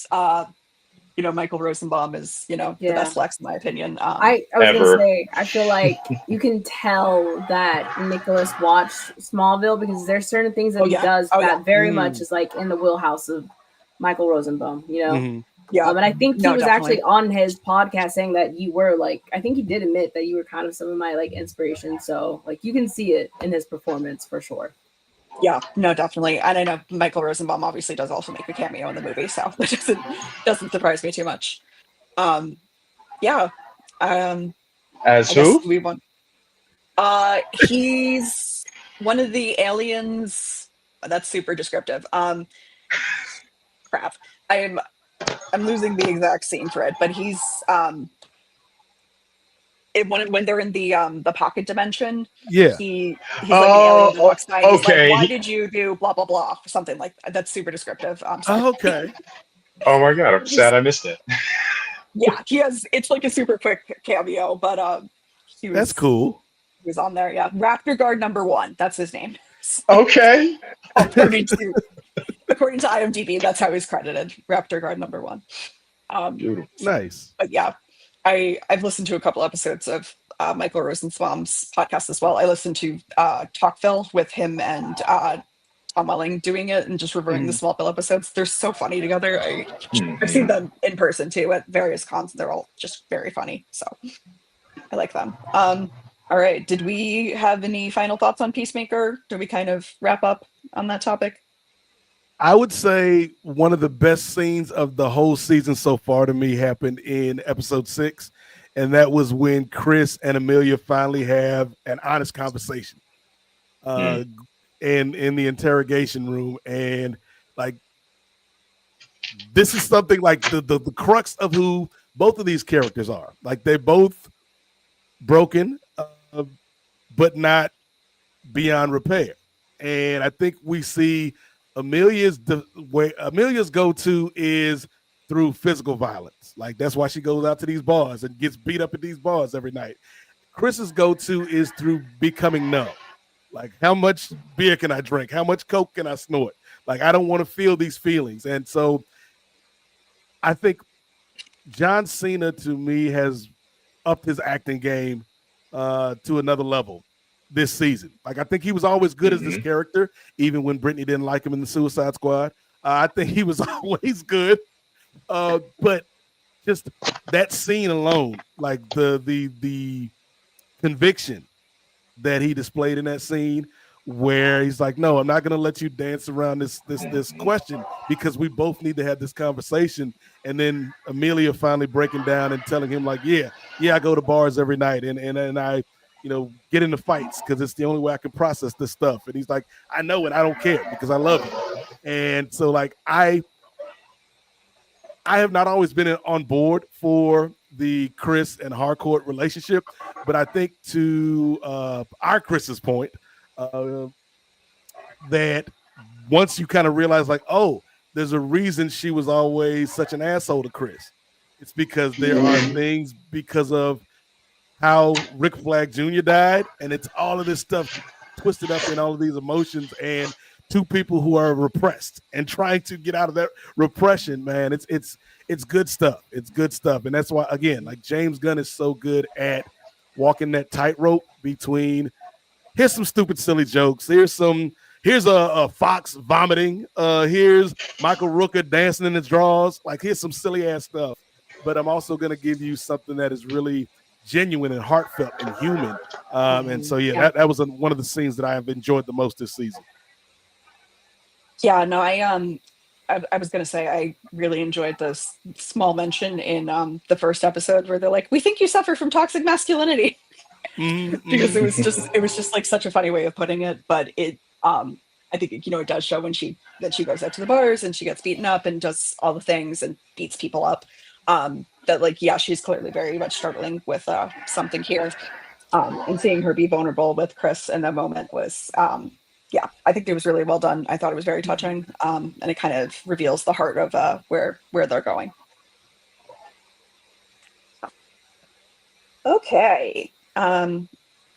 Michael Rosenbaum is the best Lex in my opinion. I was gonna say, I feel like you can tell that Nicholas watched Smallville because there's certain things that he does that very much is in the wheelhouse of Michael Rosenbaum. Yeah, and I think he was actually on his podcast saying that you were I think he did admit that you were kind of some of my inspiration. So you can see it in his performance for sure. Yeah, no, definitely. And I know Michael Rosenbaum obviously does also make a cameo in the movie, so that doesn't surprise me too much. Yeah. As who? We want. He's one of the aliens. That's super descriptive. Crap. I'm losing the exact scene for it, but he's when they're in the pocket dimension, he's like an alien that walks by. He's like, why did you do blah blah blah? Something like that. That's super descriptive. Okay. Oh my god, I'm sad I missed it. Yeah, he has. It's like a super quick cameo, but that's cool. He was on there. Yeah, Raptor Guard #1. That's his name. Okay. according to IMDb, that's how he's credited. Raptor Guard #1. Nice. But yeah. I've listened to a couple episodes of Michael Rosenbaum's podcast as well. I listened to Talkville with him and Tom Welling doing it and just reviewing the Smallville episodes. They're so funny together. I've seen them in person too at various cons. They're all just very funny. So I like them. All right. Did we have any final thoughts on Peacemaker? Did we kind of wrap up on that topic? I would say one of the best scenes of the whole season so far to me happened in episode 6. And that was when Chris and Amelia finally have an honest conversation in the interrogation room. And this is something the crux of who both of these characters are. They're both broken, but not beyond repair. And I think we see Amelia's go-to is through physical violence. That's why she goes out to these bars and gets beat up at these bars every night. Chris's go-to is through becoming numb. How much beer can I drink? How much coke can I snort? I don't want to feel these feelings. And so I think John Cena, to me, has upped his acting game to another level this season. I think he was always good as this character, even when Brittany didn't like him in the Suicide Squad. I think he was always good, But just that scene alone, like the conviction that he displayed in that scene, where he's like, "No, I'm not going to let you dance around this question because we both need to have this conversation." And then Amelia finally breaking down and telling him, like, "Yeah, I go to bars every night, and I, get into fights because it's the only way I can process this stuff." And he's like, "I know it. I don't care because I love you." And so, like, I have not always been on board for the Chris and Harcourt relationship, but I think to our Chris's point, that once you kind of realize, like, oh, there's a reason she was always such an asshole to Chris. It's because there are things because of how Rick Flag Jr. died, and it's all of this stuff twisted up in all of these emotions, and two people who are repressed and trying to get out of that repression, man. It's good stuff. It's good stuff. And that's why, again, like, James Gunn is so good at walking that tightrope between, here's some stupid, silly jokes. Here's a fox vomiting. Here's Michael Rooker dancing in his drawers. Like, here's some silly ass stuff. But I'm also going to give you something that is really genuine and heartfelt and human. And so, that was one of the scenes that I have enjoyed the most this season. Yeah, no, I was going to say I really enjoyed this small mention in the first episode where they're like, "We think you suffer from toxic masculinity," because it was just like such a funny way of putting it. But it, I think it does show when she goes out to the bars and she gets beaten up and does all the things and beats people up. That, like, yeah, she's clearly very much struggling with something here. And seeing her be vulnerable with Chris in that moment was, yeah, I think it was really well done. I thought it was very touching, and it kind of reveals the heart of where they're going. Okay, I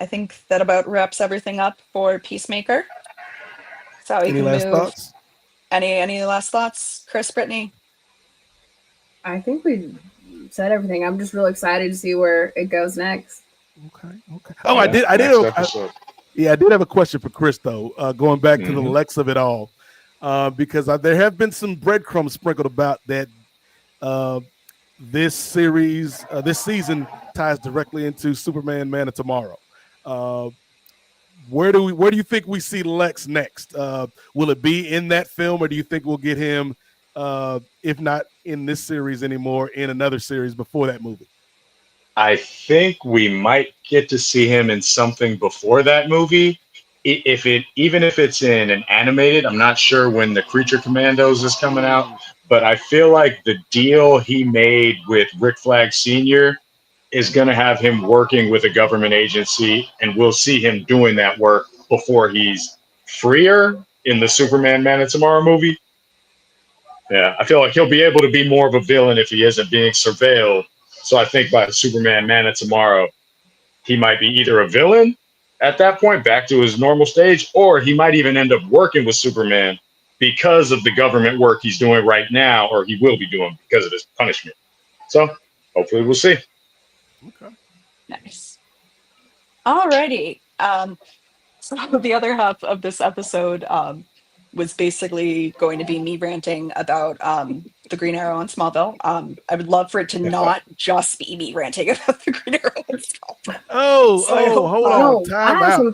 think that about wraps everything up for Peacemaker. So Any last thoughts? Any last thoughts, Chris, Brittany? I think we said everything. I'm just real excited to see where it goes next. Okay. Oh, I did have a question for Chris, though, going back to the Lex of it all, because there have been some breadcrumbs sprinkled about that this season ties directly into Superman Man of Tomorrow. Where do you think we see Lex next? Will it be in that film, or do you think we'll get him, if not in this series anymore, in another series before that movie? I think we might get to see him in something before that movie. Even if it's in an animated, I'm not sure when the Creature Commandos is coming out, but I feel like the deal he made with Rick Flag Sr. is going to have him working with a government agency, and we'll see him doing that work before he's freer in the Superman Man of Tomorrow movie. Yeah, I feel like he'll be able to be more of a villain if he isn't being surveilled. So I think by Superman Man of Tomorrow, he might be either a villain at that point, back to his normal stage, or he might even end up working with Superman because of the government work he's doing right now, or he will be doing because of his punishment. So hopefully we'll see. Okay. Nice. Alrighty. So the other half of this episode was basically going to be me ranting about the Green Arrow in Smallville. I would love for it to not just be me ranting about the Green Arrow in Smallville. Hold on. Time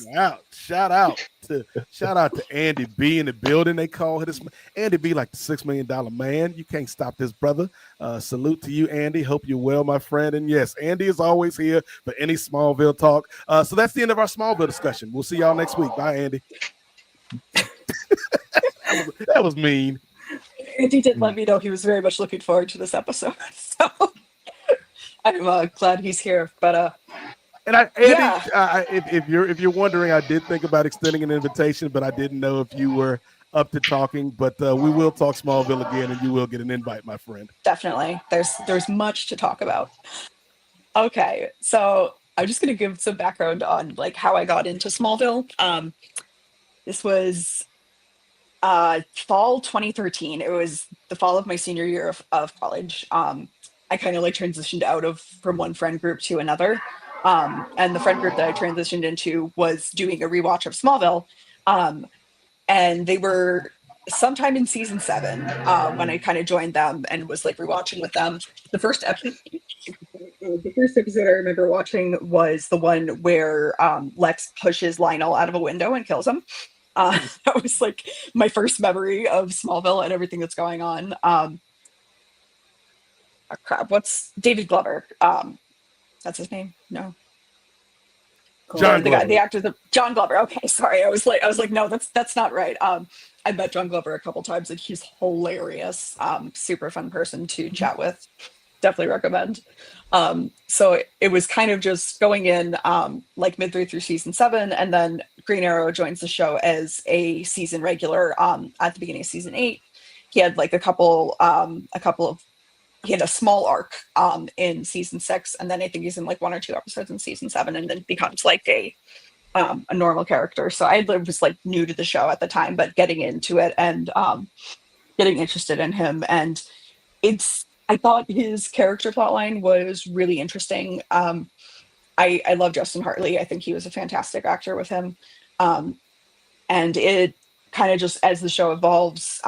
out. Shout out to Andy B in the building. They call him Andy B, like the $6 million man. You can't stop this, brother. Salute to you, Andy. Hope you're well, my friend. And yes, Andy is always here for any Smallville talk. So that's the end of our Smallville discussion. We'll see y'all next week. Bye, Andy. That was mean. Andy did let me know he was very much looking forward to this episode. So I'm glad he's here. But Andy, if you're wondering, I did think about extending an invitation, but I didn't know if you were up to talking. But we will talk Smallville again, and you will get an invite, my friend. Definitely. There's much to talk about. Okay, so I'm just going to give some background on like how I got into Smallville. This was fall 2013. It was the fall of my senior year of college. I kind of like transitioned out from one friend group to another. And the friend group that I transitioned into was doing a rewatch of Smallville. And they were sometime in season 7, when I kind of joined them and was like rewatching with them. The first episode I remember watching was the one where Lex pushes Lionel out of a window and kills him. That was like my first memory of Smallville and everything that's going on. Crap, what's David Glover? That's his name? No. John the Glover. guy, the actor, John Glover. Okay, sorry. I was like, no, that's not right. I met John Glover a couple times and he's hilarious. Super fun person to chat with. Definitely recommend. So it was kind of just going in like midway through season 7, and then Green Arrow joins the show as a season regular at the beginning of season 8. He had like a couple of he had a small arc in season 6, and then I think he's in like 1 or 2 episodes in season 7, and then becomes like a normal character. So I was like new to the show at the time, but getting into it and getting interested in him. And I thought his character plotline was really interesting. I love Justin Hartley. I think he was a fantastic actor with him. And it kind of just, as the show evolves,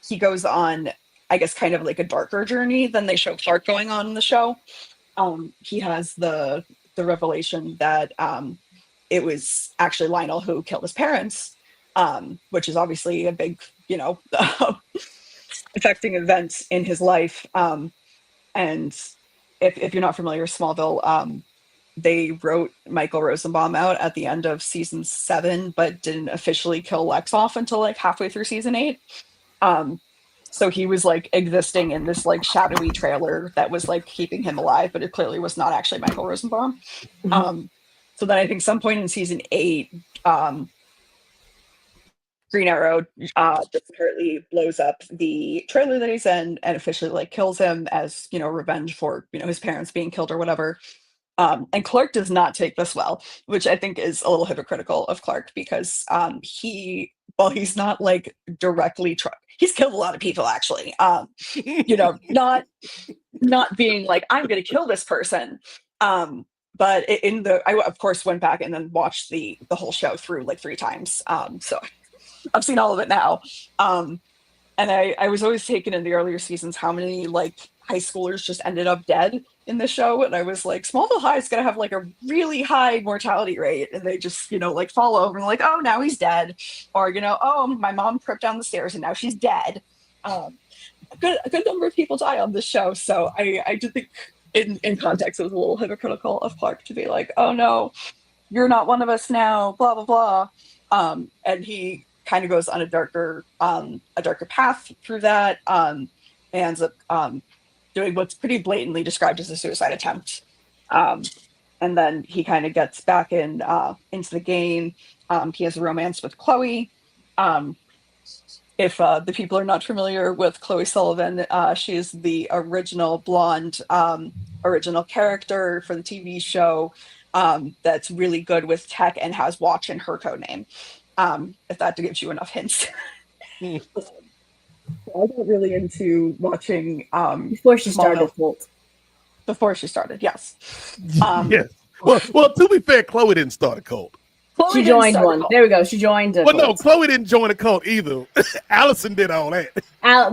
he goes on, I guess, kind of like a darker journey than they show Clark going on in the show. He has the revelation that it was actually Lionel who killed his parents, which is obviously a big, affecting event in his life. And if you're not familiar with Smallville, they wrote Michael Rosenbaum out at the end of season 7, but didn't officially kill Lex off until like halfway through season 8. So he was like existing in this like shadowy trailer that was like keeping him alive, but it clearly was not actually Michael Rosenbaum. So then I think some point in season 8, Green Arrow just apparently blows up the trailer that he's in and officially like kills him as, revenge for, his parents being killed or whatever. And Clark does not take this well, which I think is a little hypocritical of Clark, because he's not like directly he's killed a lot of people actually, not being like, I'm going to kill this person. But I of course went back and then watched the whole show through like 3 times. So I've seen all of it now. And I was always taken in the earlier seasons how many like high schoolers just ended up dead in the show. And I was like, Smallville High is going to have like a really high mortality rate. And they just, like fall over and like, oh, now he's dead. Or, oh, my mom tripped down the stairs and now she's dead. A good number of people die on this show. So I do think in context, it was a little hypocritical of Clark to be like, oh no, you're not one of us now, blah, blah, blah. And he kind of goes on a darker path through that, and ends up doing what's pretty blatantly described as a suicide attempt. And then he kind of gets back into the game. He has a romance with Chloe. If the people are not familiar with Chloe Sullivan, she is the original blonde, original character for the TV show that's really good with tech and has Watch in her code name. If that gives you enough hints. I got really into watching before she started Bolt. Before she started, yes. Yes. Well, to be fair, Chloe didn't start a cult. She joined one. There we go. She joined a cult. No, Chloe didn't join a cult either. Allison did all that.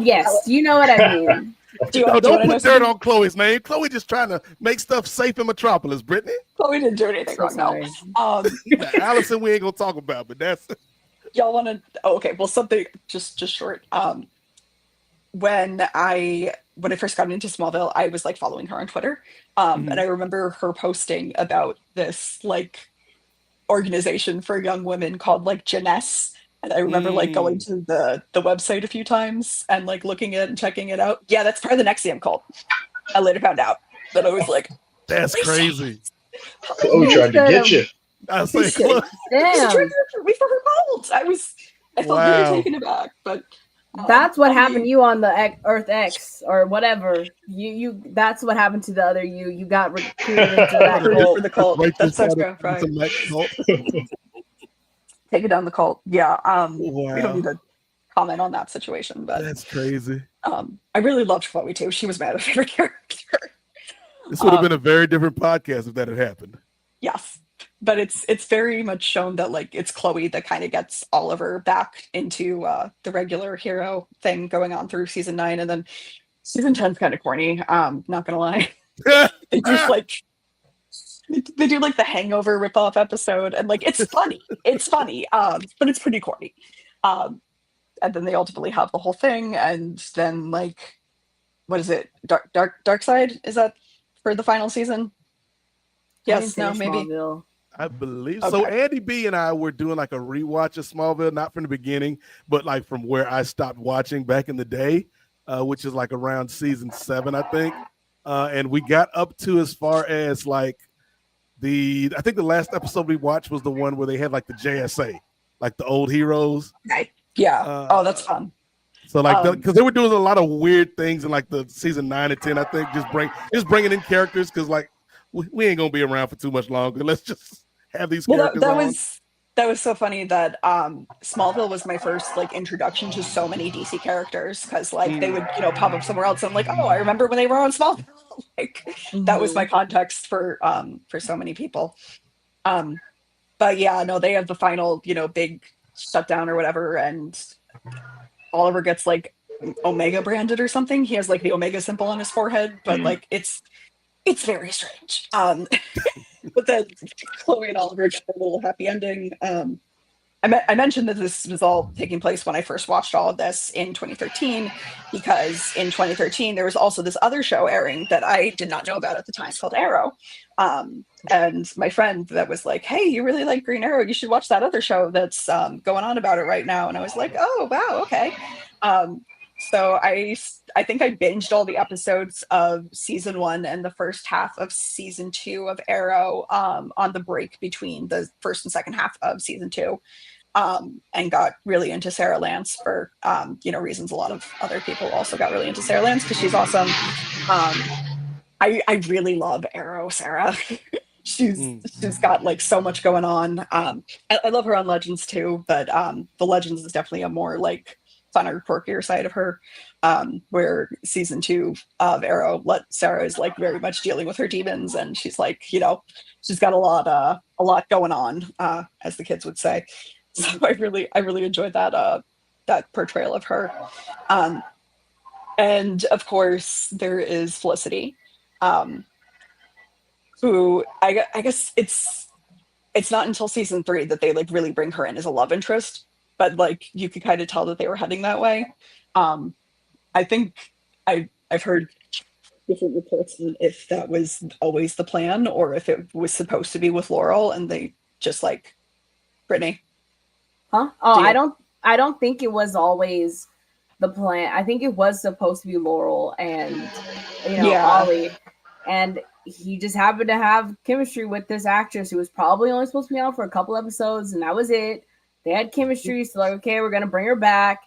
Yes, you know what I mean. Don't put dirt on Chloe's name. Chloe just trying to make stuff safe in Metropolis, Brittany. Chloe didn't do anything wrong, no. Allison, we ain't gonna talk about, but that's y'all want to. Oh, okay. Well, something just short. When I first got into Smallville, I was like following her on Twitter, and I remember her posting about this like organization for young women called like Jeunesse. And I remember like going to the website a few times and like looking at it and checking it out. Yeah, that's part of the NXIVM cult. I later found out, but I was like, that's crazy. Chloe tried to get you. I was like, damn. For her cult. I felt really taken aback, but that's what happened to you on the Earth X or whatever. You that's what happened to the other you. You got recruited into that cult. For the cult. That's so right. Take it down the cult. Yeah. We don't need to comment on that situation, but that's crazy. I really loved Chloe too. She was my favorite character. This would have been a very different podcast if that had happened. Yes. but it's very much shown that like it's Chloe that kind of gets Oliver back into the regular hero thing going on through season 9, and then season 10's kind of corny. Not gonna lie, they just like they do like the Hangover ripoff episode, and like it's funny, but it's pretty corny. And then they ultimately have the whole thing, and then like what is it? Dark Side, is that for the final season? Yes, no, maybe. Smallville. I believe so. Okay. Andy B and I were doing like a rewatch of Smallville, not from the beginning, but like from where I stopped watching back in the day, which is like around season 7, I think. And we got up to as far as like I think the last episode we watched was the one where they had like the JSA, like the old heroes. Okay. Yeah. Oh, that's fun. So like, because they were doing a lot of weird things in like the season 9 and 10, I think, just bringing in characters because like we ain't gonna be around for too much longer. Let's just have these characters. That was so funny that Smallville was my first like introduction to so many DC characters, because like they would pop up somewhere else. And I'm like, oh, I remember when they were on Smallville. Like that was my context for so many people. But yeah, no, they have the final big shutdown or whatever, and Oliver gets like Omega branded or something. He has like the Omega symbol on his forehead, but like it's very strange. But then Chloe and Oliver get a little happy ending. I mentioned that this was all taking place when I first watched all of this in 2013, because in 2013 there was also this other show airing that I did not know about at the time called Arrow. And my friend that was like, hey, you really like Green Arrow, you should watch that other show that's going on about it right now. And I was like, oh, wow, okay. So I think I binged all the episodes of season 1 and the first half of season 2 of Arrow on the break between the first and second half of season 2, and got really into Sarah Lance for reasons a lot of other people also got really into Sarah Lance because she's awesome. I really love Arrow Sarah. She's got like so much going on. I love her on Legends too, but the Legends is definitely a more like funner, quirkier side of her, where season 2 of Arrow, Sarah is like very much dealing with her demons, and she's like, she's got a lot going on, as the kids would say. So I really enjoyed that portrayal of her. And of course there is Felicity, who I guess it's not until season 3 that they like really bring her in as a love interest, but like you could kind of tell that they were heading that way. I think I've heard different reports on if that was always the plan or if it was supposed to be with Laurel and they just like Brittany. Huh? Oh, I don't think it was always the plan. I think it was supposed to be Laurel and Ollie, and he just happened to have chemistry with this actress who was probably only supposed to be on for a couple episodes, and that was it. They had chemistry, so like, okay, we're gonna bring her back.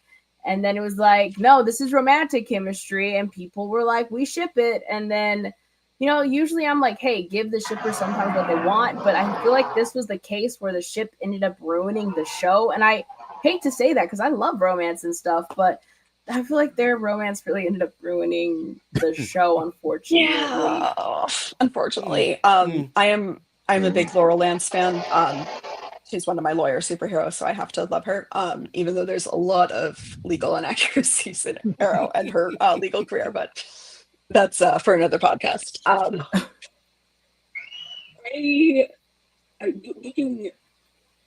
And then it was like, no, this is romantic chemistry, and people were like, we ship it. And then, usually I'm like, hey, give the shippers sometimes what they want, but I feel like this was the case where the ship ended up ruining the show. And I hate to say that because I love romance and stuff, but I feel like their romance really ended up ruining the show, unfortunately. Yeah, unfortunately. I'm a big Laurel Lance fan. She's one of my lawyer superheroes, so I have to love her. Even though there's a lot of legal inaccuracies in Arrow and her legal career, but that's for another podcast.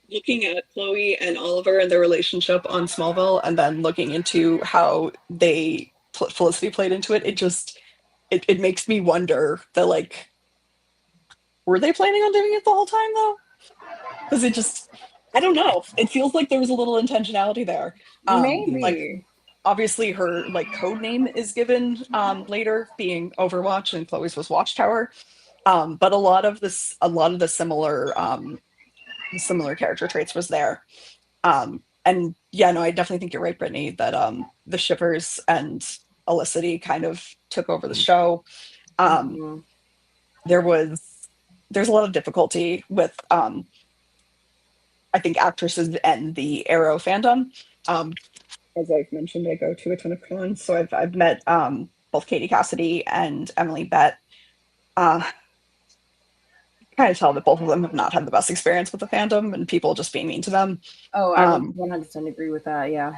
Looking at Chloe and Oliver and their relationship on Smallville, and then looking into how Felicity played into it, it makes me wonder that like, were they planning on doing it the whole time though? Because I don't know. It feels like there was a little intentionality there. Maybe. Like, obviously her like code name is given later, being Overwatch, and Chloe's was Watchtower. But a lot of the similar character traits was there. And yeah, no, I definitely think you're right, Brittany, that the shippers and Felicity kind of took over the show. There's a lot of difficulty with I think actresses and the Arrow fandom. As I've mentioned, I go to a ton of cons, so I've met both Katie Cassidy and Emily Bett. Kind kind of tell that both of them have not had the best experience with the fandom and people just being mean to them. Oh, I would 100% agree with that. Yeah.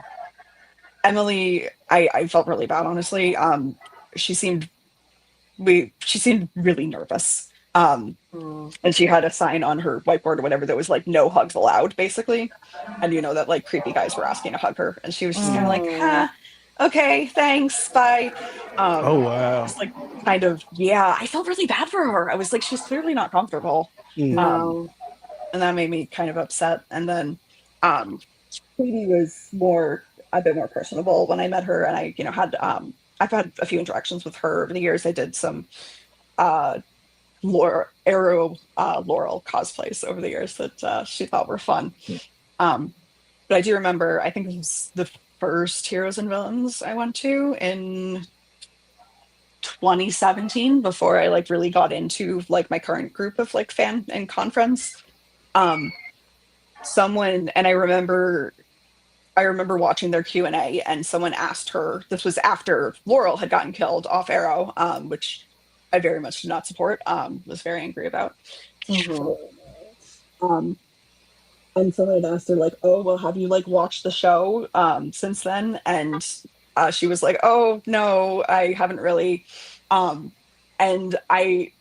Emily, I felt really bad, honestly. She seemed really nervous. And she had a sign on her whiteboard or whatever that was like no hugs allowed, basically. And that like creepy guys were asking to hug her, and she was just kind of like, okay, thanks, bye. Oh wow. Just like kind of, yeah, I felt really bad for her. I was like, she's clearly not comfortable. No. And that made me kind of upset. And then Katie was a bit more personable when I met her, and I had I've had a few interactions with her over the years. I did some Laurel cosplays over the years that she thought were fun. But I do remember, I think it was the first Heroes and Villains I went to in 2017, before I like really got into like my current group of like fan and con friends. Someone, and I remember watching their Q&A, and someone asked her, this was after Laurel had gotten killed off Arrow, which I very much did not support, was very angry about. And someone had asked her like, oh, well, have you like watched the show since then? And she was like, oh, no, I haven't really. And I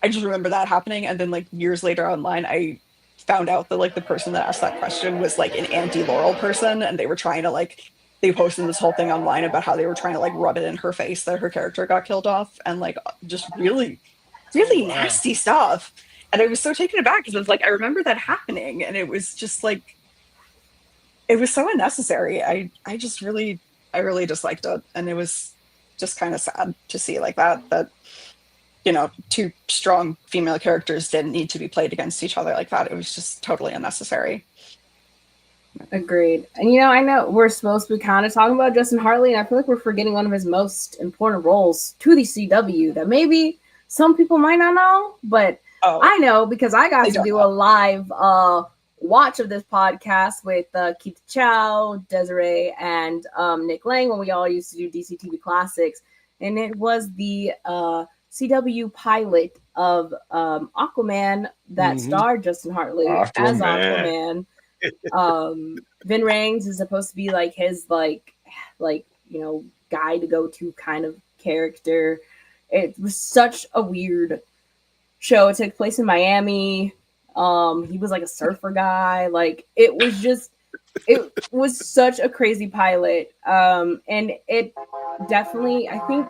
just remember that happening. And then like years later online, I found out that like the person that asked that question was like an anti-Laurel person, and they were trying to like, they posted this whole thing online about how they were trying to like rub it in her face that her character got killed off, and like just really nasty stuff. And I was so taken aback because it's like, I remember that happening, and it was just like, it was so unnecessary. I really disliked it, and it was just kind of sad to see like that two strong female characters didn't need to be played against each other like that. It was just totally unnecessary. Agreed. And I know we're supposed to be kind of talking about Justin Hartley, and I feel like we're forgetting one of his most important roles to the CW that maybe some people might not know, but I know because I got to do a live watch of this podcast with Keith Chow, Desiree, and Nick Lang when we all used to do DC TV Classics, and it was the CW pilot of Aquaman that starred Justin Hartley as Aquaman. Vin Rames is supposed to be like his like guy to go to kind of character. It was such a weird show. It took place in Miami. He was like a surfer guy. Like it was such a crazy pilot. And it definitely, I think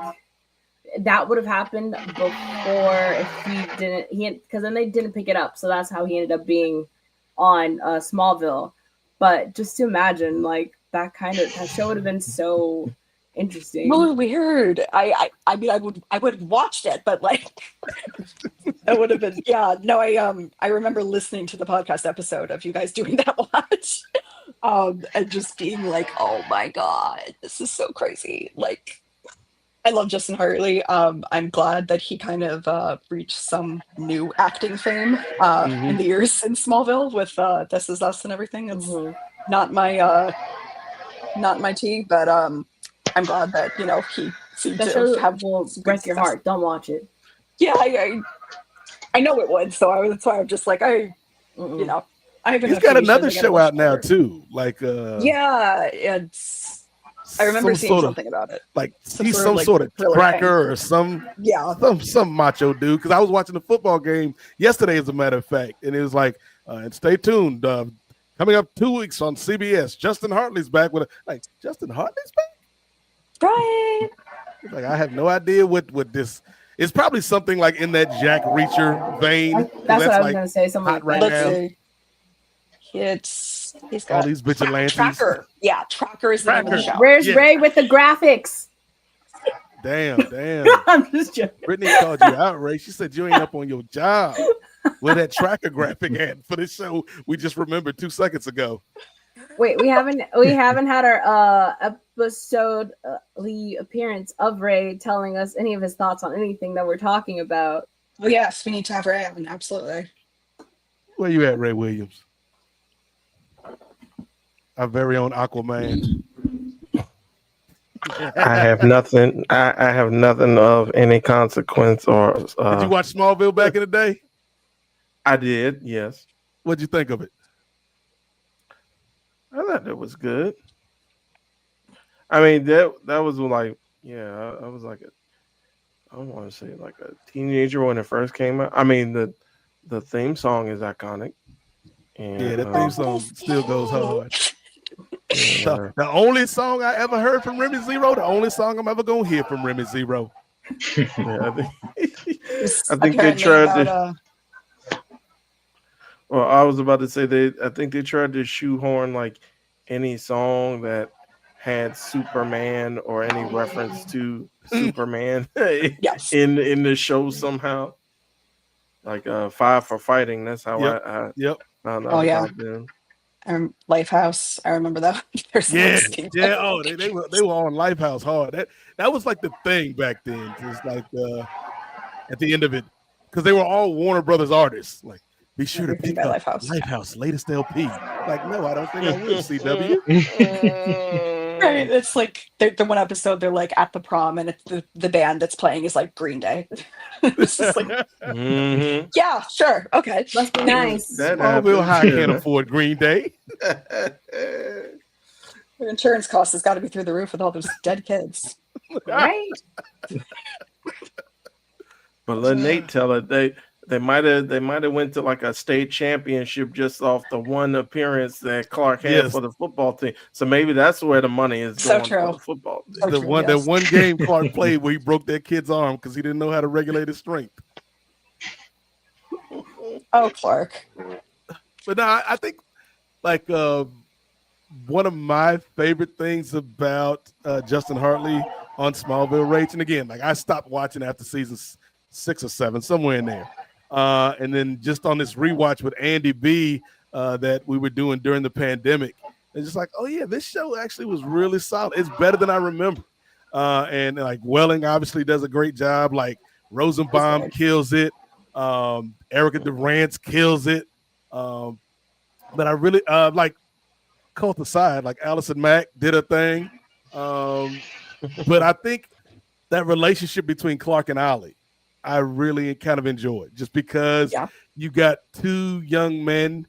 that would have happened before if because then they didn't pick it up. So that's how he ended up being on Smallville. But just to imagine like that show would have been so interesting. Really weird. I mean, I would have watched it, but like that would have been I remember listening to the podcast episode of you guys doing that watch, and just being like, oh my god, this is so crazy. Like, I love Justin Hartley. I'm glad that he kind of reached some new acting fame in the years since Smallville with This Is Us and everything. It's not my tea, but I'm glad that he seemed to have break your heart. Don't watch it. Yeah, I know it would. So that's why I'm just like I have. He's got another show out now too. Like it's. I remember seeing something about it. Like he's some sort of cracker or some macho dude. Because I was watching the football game yesterday, as a matter of fact, and it was like, and stay tuned. Coming up 2 weeks on CBS, Justin Hartley's back with Justin Hartley's back. Right. Like I have no idea what this. It's probably something like in that Jack Reacher vein. That's what I was gonna say. Something hot like right that. now. He's got all these vigilantes. Tracker. Yeah, Tracker is the name of the show. Where's Ray with the graphics? Damn. I'm just joking. Brittany called you out, Ray. She said you ain't up on your job with that Tracker graphic ad for this show we just remembered 2 seconds ago. Wait, we haven't had our episode appearance of Ray telling us any of his thoughts on anything that we're talking about. Oh yes, we need to have Ray on, absolutely. Where you at, Ray Williams? Our very own Aquaman. I have nothing. I have nothing of any consequence or. Did you watch Smallville back in the day? I did, yes. What'd you think of it? I thought that was good. I mean, that was like, yeah, I was like I don't want to say like a teenager when it first came out. I mean, the theme song is iconic, Yeah, and that theme song still goes hard. yeah, The only song I ever heard from Remy Zero, the only song I'm ever gonna hear from Remy Zero. yeah, It's I think they apparently tried about to. Well, I was about to say I think they tried to shoehorn like any song that had Superman or any reference to Superman yes. in the show somehow. Like Five for Fighting. That's how Yep. I Yep. found Oh out yeah. about them. Lifehouse. I remember that. There's Yeah, this thing. yeah. Oh, they were on Lifehouse hard. That was like the thing back then. Just like at the end of it, because they were all Warner Brothers artists. Like, be sure to Everything pick by up Lifehouse. Lifehouse latest LP. Like, no, I don't think I will. CW. Right. It's like the one episode they're like at the prom and it's the band that's playing is like Green Day. It's just like, Mhm. yeah, sure, okay. Must be nice. That Smallville happens. High Yeah, can't afford Green Day. Your insurance cost has got to be through the roof with all those dead kids. Right? But let Nate tell it. They might have went to like a state championship just off the one appearance that Clark had Yes. for the football team. So maybe that's where the money is So going true. for the football team. So The true, one yes. that one game Clark played where he broke that kid's arm because he didn't know how to regulate his strength. Oh, Clark. But no, I think like one of my favorite things about Justin Hartley on Smallville Rage, and again, like I stopped watching after season 6 or 7, somewhere in there. And then just on this rewatch with Andy B that we were doing during the pandemic, it's just like, oh yeah, this show actually was really solid. It's better than I remember. And like Welling obviously does a great job. Like Rosenbaum kills it. Erica Durant kills it. But I really like cult aside, like Allison Mack did a thing. But I think that relationship between Clark and Ollie, I really kind of enjoyed just because you got two young men,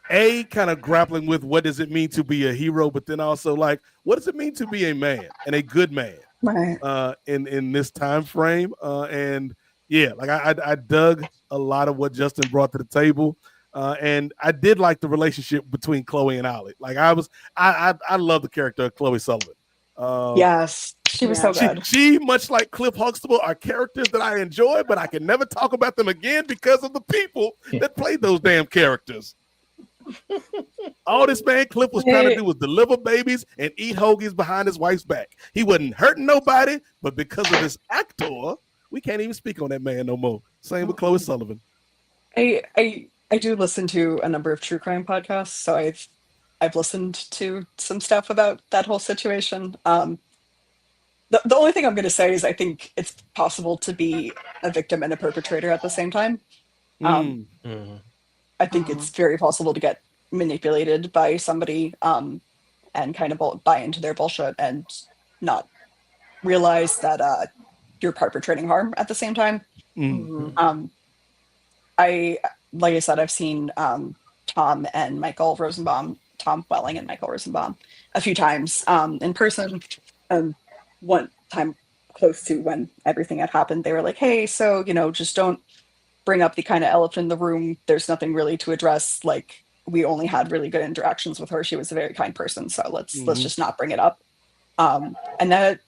kind of grappling with what does it mean to be a hero, but then also like, what does it mean to be a man and a good man in this time frame? And yeah, like I dug a lot of what Justin brought to the table. And I did like the relationship between Chloe and Ollie. Like I love the character of Chloe Sullivan. Yes, she was so good. She, much like Cliff Huxtable, are characters that I enjoy, but I can never talk about them again because of the people that played those damn characters. All this man Cliff was trying to do was deliver babies and eat hoagies behind his wife's back. He wasn't hurting nobody, but because of this actor, we can't even speak on that man no more. Same with Chloe Sullivan. I do listen to a number of true crime podcasts, so I've listened to some stuff about that whole situation. The only thing I'm going to say is I think it's possible to be a victim and a perpetrator at the same time. I think it's very possible to get manipulated by somebody and kind of buy into their bullshit and not realize that you're perpetrating harm at the same time. Like I said, I've seen Tom and Michael Rosenbaum, Tom Welling and Michael Rosenbaum a few times in person. One time close to when everything had happened, they were like, hey, so, just don't bring up the kind of elephant in the room. There's nothing really to address. Like, we only had really good interactions with her. She was a very kind person. So let's just not bring it up. And that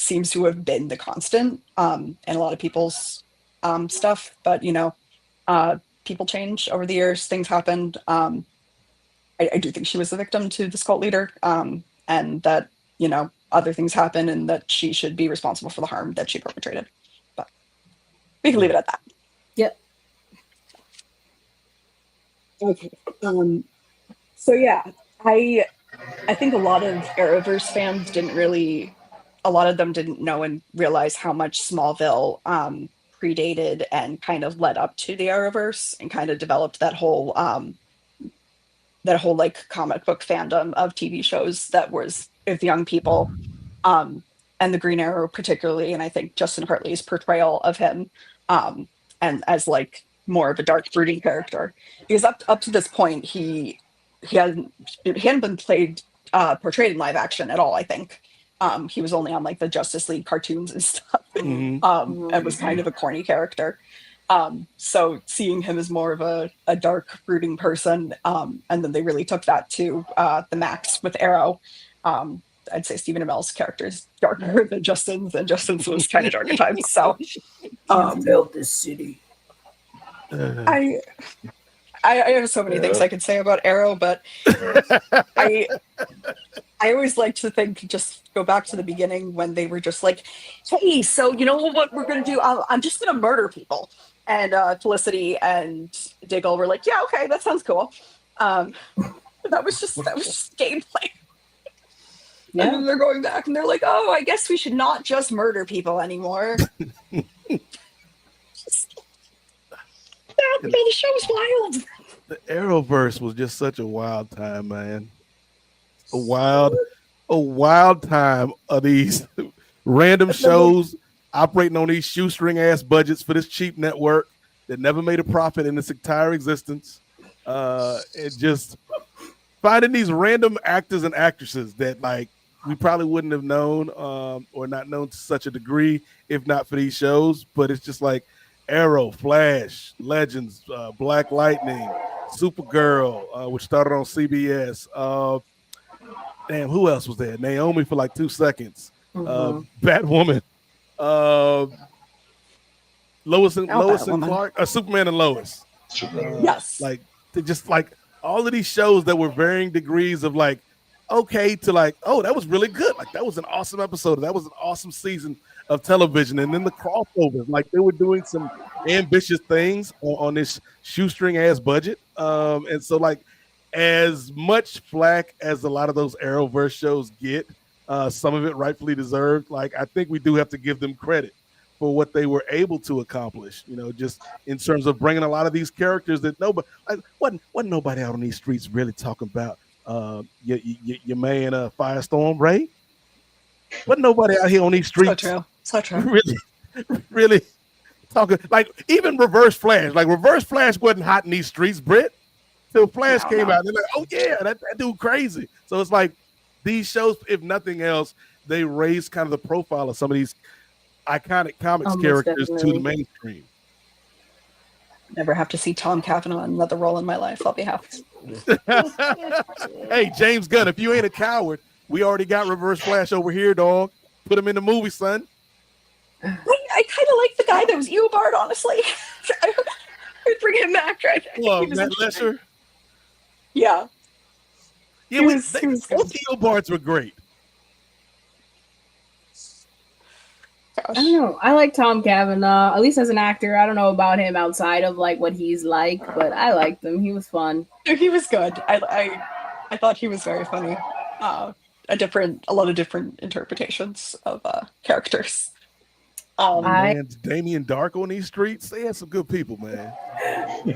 seems to have been the constant in a lot of people's stuff. But, people change over the years. Things happened. I do think she was a victim to this cult leader, and that, other things happen and that she should be responsible for the harm that she perpetrated. But we can leave it at that. Yep. Okay. So yeah, I think a lot of Arrowverse fans a lot of them didn't know and realize how much Smallville predated and kind of led up to the Arrowverse and kind of developed that whole like comic book fandom of TV shows that was with young people, and the Green Arrow particularly, and I think Justin Hartley's portrayal of him, and as like more of a dark brooding character, because up to this point he hadn't been portrayed in live action at all. I think he was only on like the Justice League cartoons and stuff, and was kind of a corny character. So seeing him as more of a dark brooding person, and then they really took that to the max with Arrow. I'd say Stephen Amell's character is darker than Justin's, and Justin's was kind of dark at times. So built this city. I have so many things I could say about Arrow, but I always like to think, just go back to the beginning when they were just like, hey, so you know what we're going to do? I'm just going to murder people. And Felicity and Diggle were like, yeah, okay, that sounds cool. That was just gameplay. Yeah. And then they're going back and they're like, oh, I guess we should not just murder people anymore. The show was wild. The Arrowverse was just such a wild time, man. A wild time of these random shows operating on these shoestring ass budgets for this cheap network that never made a profit in its entire existence. And just finding these random actors and actresses that like we probably wouldn't have known or not known to such a degree if not for these shows. But it's just like Arrow, Flash, Legends, Black Lightning, Supergirl, which started on CBS. Damn, who else was there? Naomi for like 2 seconds. Batwoman. Lois and Clark, Superman and Lois. Yes. Like they just like all of these shows that were varying degrees of like okay to like, oh, that was really good. Like that was an awesome episode. That was an awesome season of television. And then the crossovers, like they were doing some ambitious things on this shoestring ass budget. And so like as much flack as a lot of those Arrowverse shows get, some of it rightfully deserved. Like I think we do have to give them credit for what they were able to accomplish, you know, just in terms of bringing a lot of these characters that nobody, like, wasn't nobody out on these streets really talking about your man Firestorm Ray. Wasn't nobody out here on these streets. So true. Really talking, like even Reverse Flash. Like Reverse Flash wasn't hot in these streets, Britt. Till Flash came out, they're like, oh yeah, that dude crazy. So it's like these shows, if nothing else, they raise kind of the profile of some of these iconic comics characters to the mainstream. Never have to see Tom Cavanaugh in another role in my life. I'll be happy. Hey, James Gunn, if you ain't a coward, we already got Reverse Flash over here, dog. Put him in the movie, son. I kind of like the guy that was Eobard, honestly. I would bring him back. Matt Lesher? Yeah. Yeah, both Eobards were great. I don't know. I like Tom Cavanaugh, at least as an actor. I don't know about him outside of like what he's like, but I liked him. He was fun. He was good. I thought he was very funny. A lot of different interpretations of characters. Man, Damien Dark on these streets. They had some good people, man.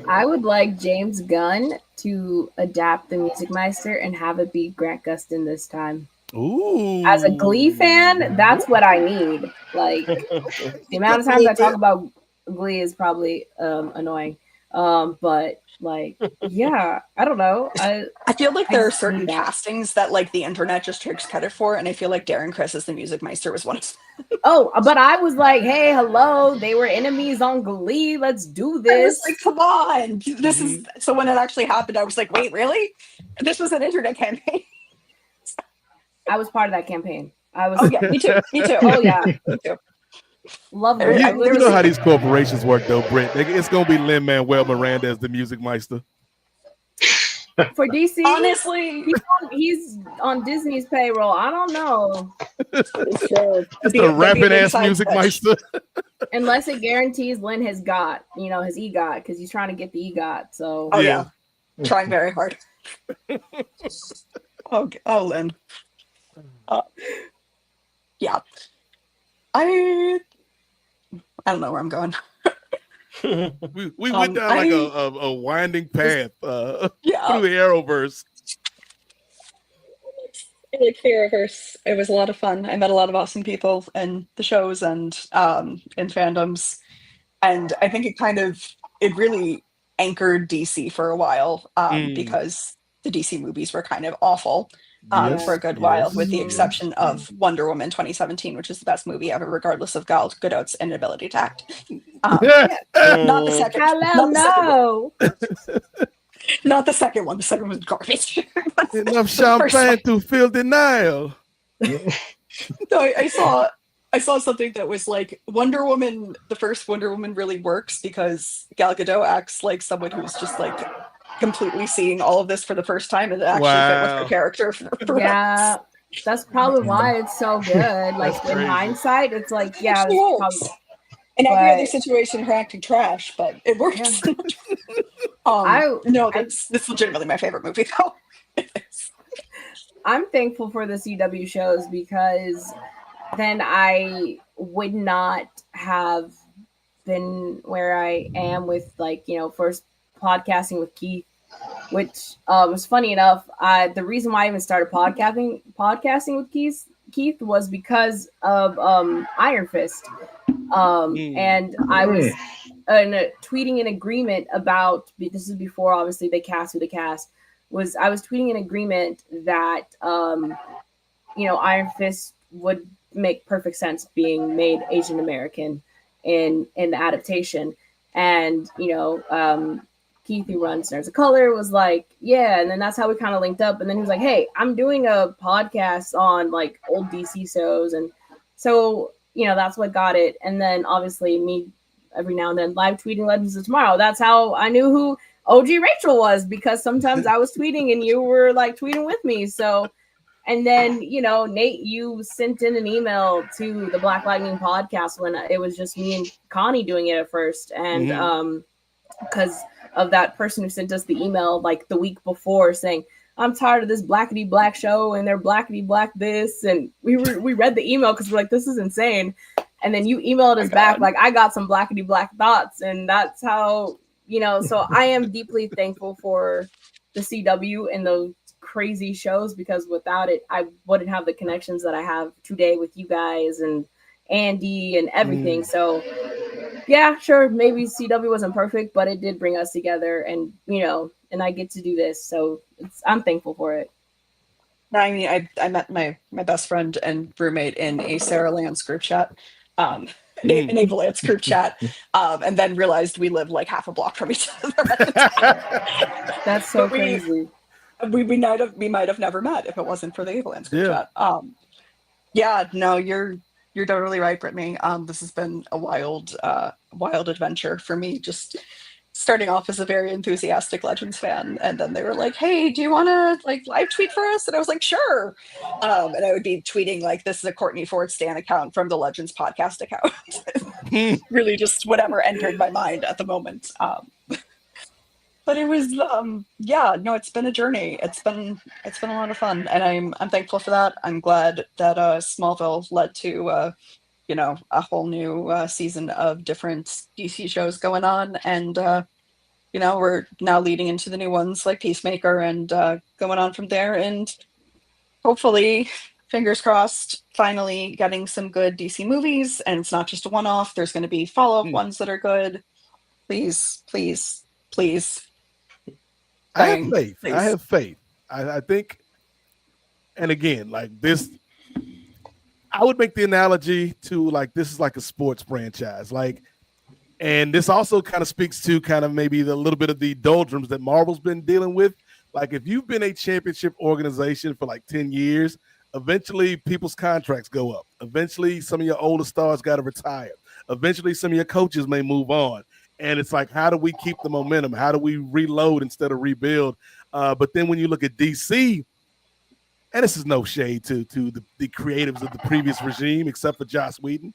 I would like James Gunn to adapt the Music Meister and have it be Grant Gustin this time. Ooh. As a Glee fan, that's what I need. Like the amount of times I talk about Glee is probably annoying. But like, yeah, I don't know. I feel like there are certain castings that like the internet just takes credit for, and I feel like Darren Criss as the Music Meister was one of them. Oh, but I was like, hey, hello, they were enemies on Glee. Let's do this. I was like, come on. This is so when it actually happened, I was like, wait, really? This was an internet campaign. I was part of that campaign. Oh yeah, me too. Oh yeah, me too. Love it. You know how these corporations work, though, Britt. It's gonna be Lin-Manuel Miranda as the Music Meister for DC. Honestly, he's on Disney's payroll. I don't know. It's a rapping ass Music Meister. Unless it guarantees Lin has got, his EGOT, because he's trying to get the EGOT. So yeah. Trying very hard. Oh, Lin. Yeah. I don't know where I'm going. we went down like a winding path through the Arrowverse. I like the Arrowverse. It was a lot of fun. I met a lot of awesome people in the shows and in fandoms. And I think it kind of it really anchored DC for a while because the DC movies were kind of awful for a good while, with the exception of Wonder Woman 2017, which is the best movie ever, regardless of Gal Gadot's inability to act. Not the second. Hello, not the second, not the second one. The second one was garbage. Enough champagne to fill the Nile. No, I saw something that was like Wonder Woman. The first Wonder Woman really works because Gal Gadot acts like someone who's just like completely seeing all of this for the first time, and it actually fit with her character. Yeah, that's probably why it's so good. Like in hindsight, it's like, yeah, It works. probably, In every other situation, her acting trash, but it works. That's legitimately my favorite movie, though. I'm thankful for the CW shows because then I would not have been where I am with, like, you know, first podcasting with Keith, which was funny enough. The reason why I even started podcasting with Keith was because of Iron Fist. And I was tweeting an agreement about, this is before obviously they cast who they cast, I was tweeting an agreement that you know, Iron Fist would make perfect sense being made Asian American in the adaptation. And you know, Keith, who runs Nerds of Color, was like, yeah, and then that's how we kind of linked up. And then he was like, hey, I'm doing a podcast on like old DC shows, and so, you know, that's what got it. And then obviously me every now and then live tweeting Legends of Tomorrow. That's how I knew who OG Rachel was, because sometimes I was tweeting and you were like tweeting with me. So, and then, you know, Nate, you sent in an email to the Black Lightning podcast when it was just me and Connie doing it at first. And because of that person who sent us the email like the week before saying, I'm tired of this blackety black show and they're blackety black this. And we read the email because we're like, this is insane. And then you emailed us back like, I got some blackety black thoughts. And that's how, you know, so I am deeply thankful for the CW and those crazy shows, because without it, I wouldn't have the connections that I have today with you guys and Andy and everything. So yeah, sure, maybe CW wasn't perfect, but it did bring us together, and you know, and I get to do this, so I'm thankful for it. No, I mean, I met my best friend and roommate in a Sarah Lance group chat, an Ava Lance group chat, and then realized we lived like half a block from each other at the time. That's so crazy. We might have never met if it wasn't for the Ava Lance group chat. Yeah, no, you're totally right, Brittany. This has been a wild adventure for me, just starting off as a very enthusiastic Legends fan, and then they were like, hey, do you want to like live tweet for us? And I was like, sure. And I would be tweeting like, this is a Courtney Ford Stan account from the Legends podcast account. Really just whatever entered my mind at the moment. But it was it's been a journey. It's been a lot of fun, and I'm thankful for that. I'm glad that Smallville led to you know, a whole new season of different DC shows going on, and you know, we're now leading into the new ones like Peacemaker, and going on from there, and hopefully, fingers crossed, finally getting some good DC movies, and it's not just a one-off. There's going to be follow-up ones that are good. Please, please, please. I have faith. Please. I have faith. I think, and again, like this, I would make the analogy to like, this is like a sports franchise. Like, and this also kind of speaks to kind of maybe the little bit of the doldrums that Marvel's been dealing with. Like, if you've been a championship organization for like 10 years, eventually people's contracts go up. Eventually some of your older stars got to retire. Eventually some of your coaches may move on. And it's like, how do we keep the momentum? How do we reload instead of rebuild? But then when you look at DC, and this is no shade to the creatives of the previous regime, except for Joss Whedon.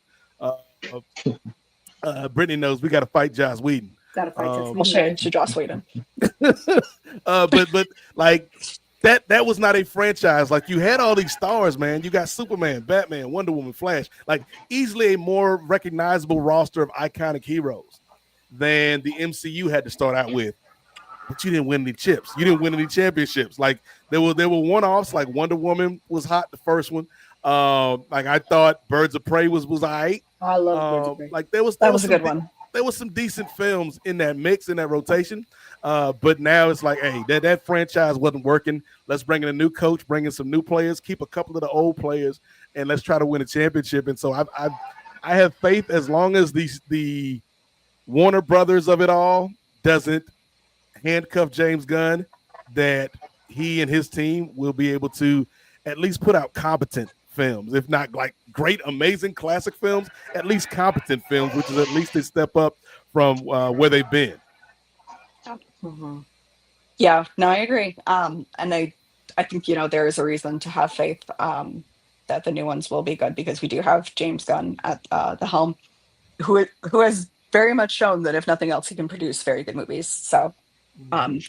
Brittany knows we got to fight Joss Whedon. Got to fight Joss Whedon. Well, shade to Joss Whedon. But like that was not a franchise. Like, you had all these stars, man. You got Superman, Batman, Wonder Woman, Flash. Like, easily a more recognizable roster of iconic heroes than the MCU had to start out with. But you didn't win any chips. You didn't win any championships. Like, there were one-offs. Like, Wonder Woman was hot, the first one. Like, I thought Birds of Prey was all right. I love Birds of Prey. Like, that was a good one. there was some decent films in that mix, in that rotation. But now it's like, hey, that franchise wasn't working. Let's bring in a new coach, bring in some new players, keep a couple of the old players, and let's try to win a championship. And so I have faith, as long as the Warner Brothers of it all doesn't handcuff James Gunn, that he and his team will be able to at least put out competent films, if not like great, amazing classic films, at least competent films, which is at least a step up from where they've been. Yeah, no, I agree. And I think, there is a reason to have faith that the new ones will be good, because we do have James Gunn at the helm, who has very much shown that if nothing else, he can produce very good movies. So I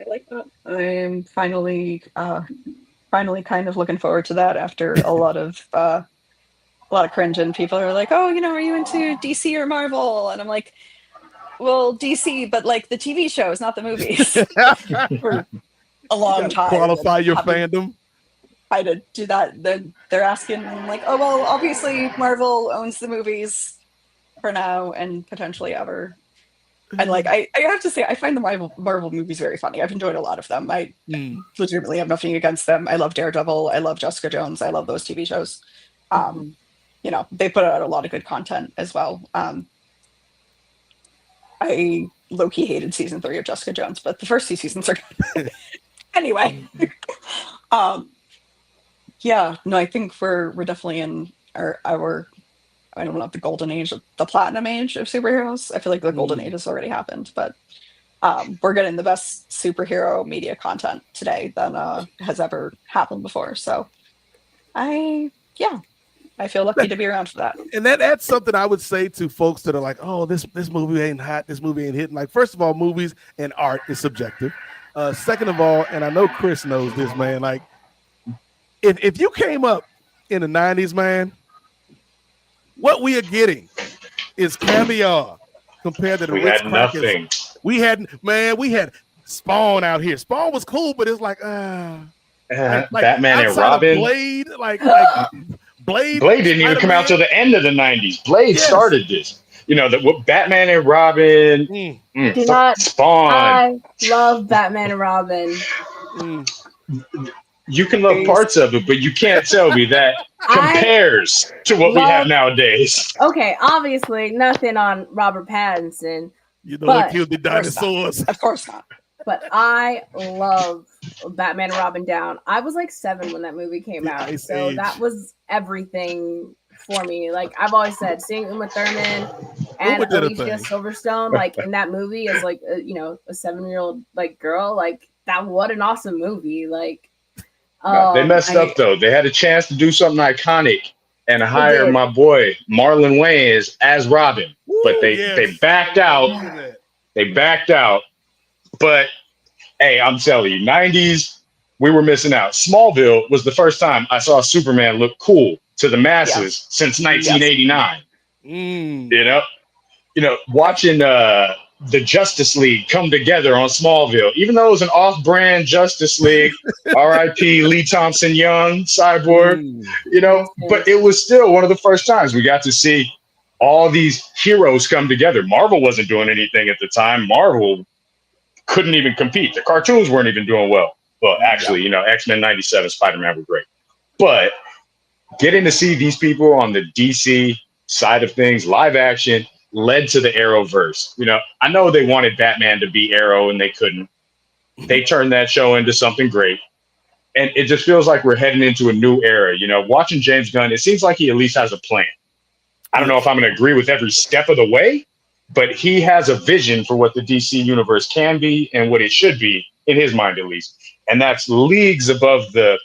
like that. I'm finally kind of looking forward to that after a lot of cringe, and people are like, oh, are you into DC or Marvel? And I'm like, well, DC, but like the TV shows, not the movies. For a long time. Qualify your fandom. I to do that. Then they're asking like, oh, well, obviously Marvel owns the movies for now and potentially ever. And like, I have to say, I find the Marvel movies very funny. I've enjoyed a lot of them. I legitimately have nothing against them. I love Daredevil. I love Jessica Jones. I love those TV shows. They put out a lot of good content as well. I low-key hated season 3 of Jessica Jones, but the first 2 seasons are good. Anyway. Yeah, no, I think we're definitely in our I don't know, the golden age, the platinum age of superheroes. I feel like the golden age has already happened, but we're getting the best superhero media content today than has ever happened before. So I feel lucky to be around for that. And that's something I would say to folks that are like, oh, this movie ain't hot, this movie ain't hitting. Like, first of all, movies and art is subjective. Second of all, and I know Chris knows this, man, like, if you came up in the 90s, man, what we are getting is caviar compared to the Ritz crackers. We had Spawn out here. Spawn was cool, but it's like Batman and Robin. Blade, Blade didn't even come out till the end of the 90s. Blade started this. Batman and Robin. Spawn. I love Batman and Robin. You can love parts of it, but you can't tell me that compares to what we have nowadays. Okay, obviously nothing on Robert Pattinson. He killed the dinosaurs. Of course not. But I love Batman and Robin Down. I was like 7 when that movie came out, so that was everything for me. Like I've always said, seeing Uma Thurman and Alicia Silverstone, like in that movie as like a 7-year-old like girl, like that. What an awesome movie! Like. They messed up though. They had a chance to do something iconic and hire my boy Marlon Wayans as Robin, but they backed out. They backed out. But hey, I'm telling you, 90s, we were missing out. Smallville was the first time I saw Superman look cool to the masses since 1989. Watching the Justice League come together on Smallville, even though it was an off-brand Justice League, R.I.P. Lee Thompson Young, Cyborg, but it was still one of the first times we got to see all these heroes come together. Marvel wasn't doing anything at the time. Marvel couldn't even compete. The cartoons weren't even doing well. Well, actually, X-Men 97, Spider-Man were great. But getting to see these people on the DC side of things, live action, led to the Arrowverse. I know they wanted Batman to be Arrow and they couldn't. They turned that show into something great. And it just feels like we're heading into a new era. Watching James Gunn, it seems like he at least has a plan. I don't know if I'm going to agree with every step of the way, but he has a vision for what the DC universe can be and what it should be, in his mind at least. And that's leagues above the,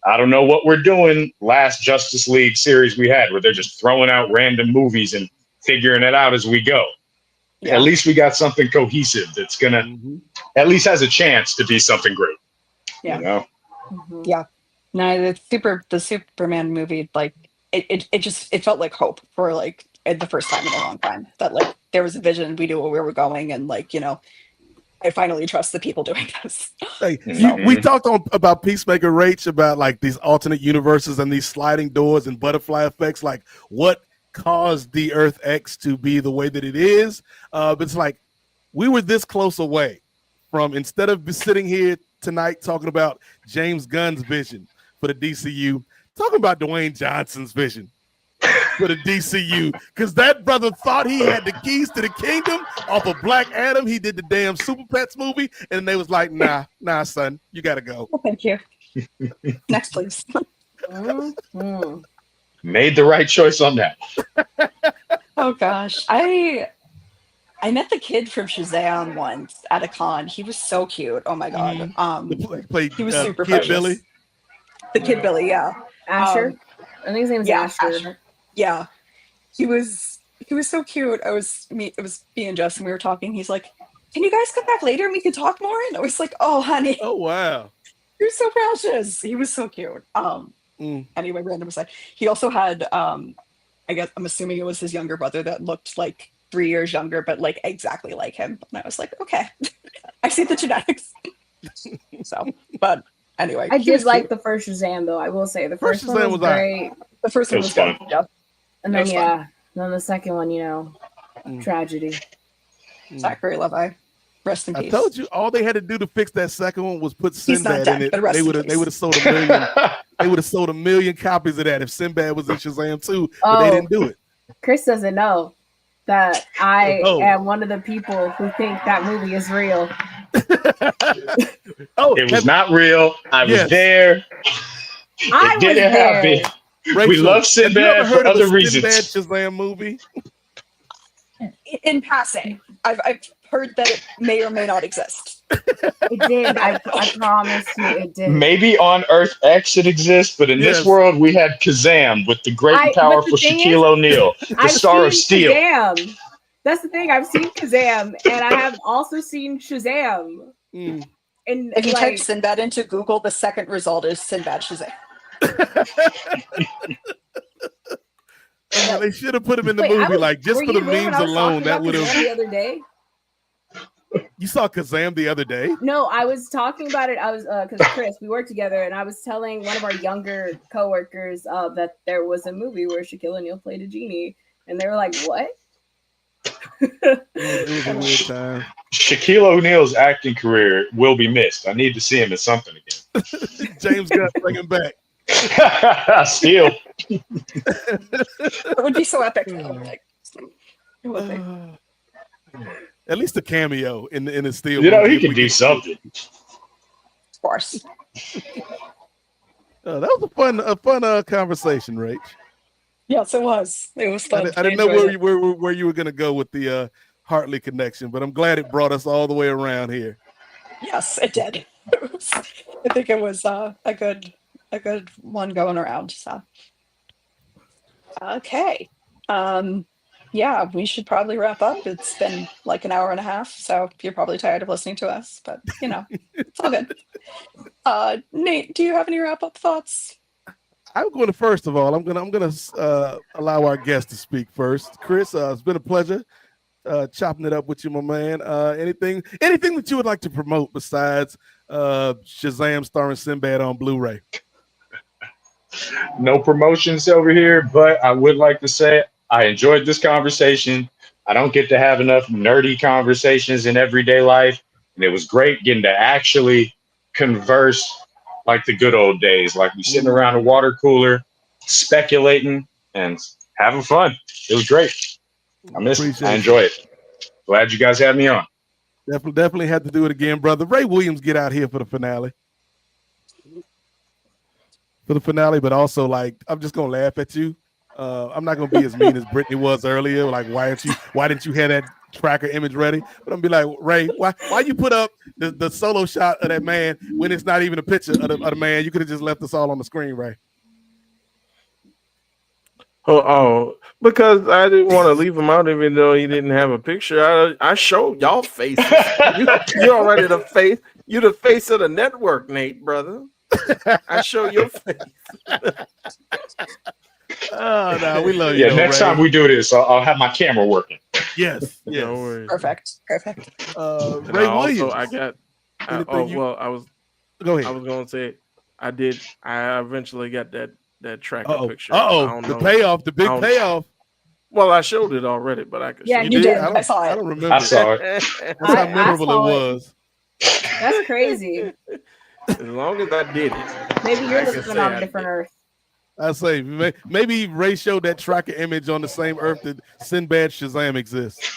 I don't know what we're doing, last Justice League series we had, where they're just throwing out random movies and figuring it out as we go. At least we got something cohesive that's gonna at least has a chance to be something great. No, the Superman movie, like it felt like hope for like the first time in a long time, that like there was a vision, we knew where we were going, and like I finally trust the people doing this. We talked about Peacemaker, Rach, about like these alternate universes and these sliding doors and butterfly effects. Like, what caused the Earth X to be the way that it is. But it's like we were this close away from, instead of sitting here tonight talking about James Gunn's vision for the DCU, talking about Dwayne Johnson's vision for the DCU, because that brother thought he had the keys to the kingdom off of Black Adam. He did the damn Super Pets movie, and they was like, nah, son, you gotta go. Well, thank you. Next, please. Mhm. Made the right choice on that. Oh gosh, I met the kid from Shazam once at a con. He was so cute. Oh my god. Played He was super Kid precious. Billy. The Kid Billy, yeah. Asher. I think his name is Yeah, Asher. Asher. Yeah. He was so cute. It was me and Justin. We were talking. He's like, "Can you guys come back later and we can talk more?" And I was like, "Oh, honey, Oh wow. you're so precious." He was so cute. Anyway, random aside. He also had I guess I'm assuming it was his younger brother that looked like 3 years younger, but like exactly like him. And I was like, okay, I see the genetics. So, but anyway, I he did was like cute. the first Shazam though. I will say the First first one Shazam was was alright. great, The first It one was was good. fun. Yeah. and That then was fun. then the second one, tragedy. Zachary Levi, rest in I peace. told you all they had to do to fix that second one was put He's not Sinbad in dead, it. but rest They in would have peace. sold a million. They would have sold a million copies of that if Sinbad was in Shazam too, but they Oh. didn't do it. Chris doesn't know that I Oh. am one of the people who think that movie is real. Oh, It was not real. I was Yes. there. I It didn't was there. happen. Rachel, We love have you ever Sinbad heard for of other a reasons. Sinbad Shazam movie? In passing, I've heard that it may or may not exist. It did. I promise you, it did. Maybe on Earth X it exists, but in Yes. this world we had Kazam with the great and But the powerful thing Shaquille O'Neal, the I've star of seen Steel. Shazam. That's the thing. I've seen Kazam, and I have also seen Shazam. Mm. And If you type like, Sinbad into Google, the second result is Sinbad Shazam. They should have put him in the wait, I movie, was- like just were for you the there when memes I was alone. talking That about would Kazam have. the other day. You saw Kazam the other day. No, I was talking about it. I was because Chris, we worked together, and I was telling one of our younger coworkers that there was a movie where Shaquille O'Neal played a genie, and they were like, "What?" It was a weird time. Shaquille O'Neal's acting career will be missed. I need to see him in something again. James Gunn bring him back. Steel. It would be so epic. Like, it would be. At least a cameo in the Steel. You know, movie, he if can we do something. Of course. That was a fun conversation, Rach. Yes, it was. It was fun. I didn't know enjoyed where you were going to go with the Hartley connection, but I'm glad it brought us all the way around here. Yes, it did. I think it was a good one going around. So, okay, yeah, we should probably wrap up. It's been like an hour and a half, so you're probably tired of listening to us, but it's all good. Nate, do you have any wrap up thoughts? I'm going to first of all. I'm gonna allow our guest to speak first. Chris, it's been a pleasure chopping it up with you, my man. Anything that you would like to promote besides Shazam starring Sinbad on Blu-ray? No promotions over here, but I would like to say I enjoyed this conversation. I don't get to have enough nerdy conversations in everyday life, and it was great getting to actually converse like the good old days, like we sitting around a water cooler, speculating and having fun. It was great. I miss it. I enjoy it. Glad you guys had me on. Definitely had to do it again, brother. Ray Williams, get out here for the finale. But also, like, I'm just gonna laugh at you. I'm not gonna be as mean as Brittany was earlier. Like, why didn't you have that tracker image ready? But I'm gonna be like, Ray, why you put up the solo shot of that man when it's not even a picture of the man? You could have just left us all on the screen, Ray. Oh, because I didn't want to leave him out, even though he didn't have a picture. I showed y'all faces. You already the face. You the face of the network, Nate, brother. I show your face. Oh no, we love you. Yeah, though, next Ray. time we do this, I'll have my camera working. Yes. No worries. Perfect. And Ray I Williams. Go ahead. I was gonna say I did. I eventually got that tracker picture. The payoff, the big payoff. Well, I showed it already, but I could Yeah, show You he it. did? did. I saw I it. don't remember. I saw it. That's how I memorable saw it it. was. That's crazy. As long as I did it. Maybe you're I can living say on I a different did. Earth. I say maybe Ray showed that tracker image on the same Earth that Sinbad Shazam exists.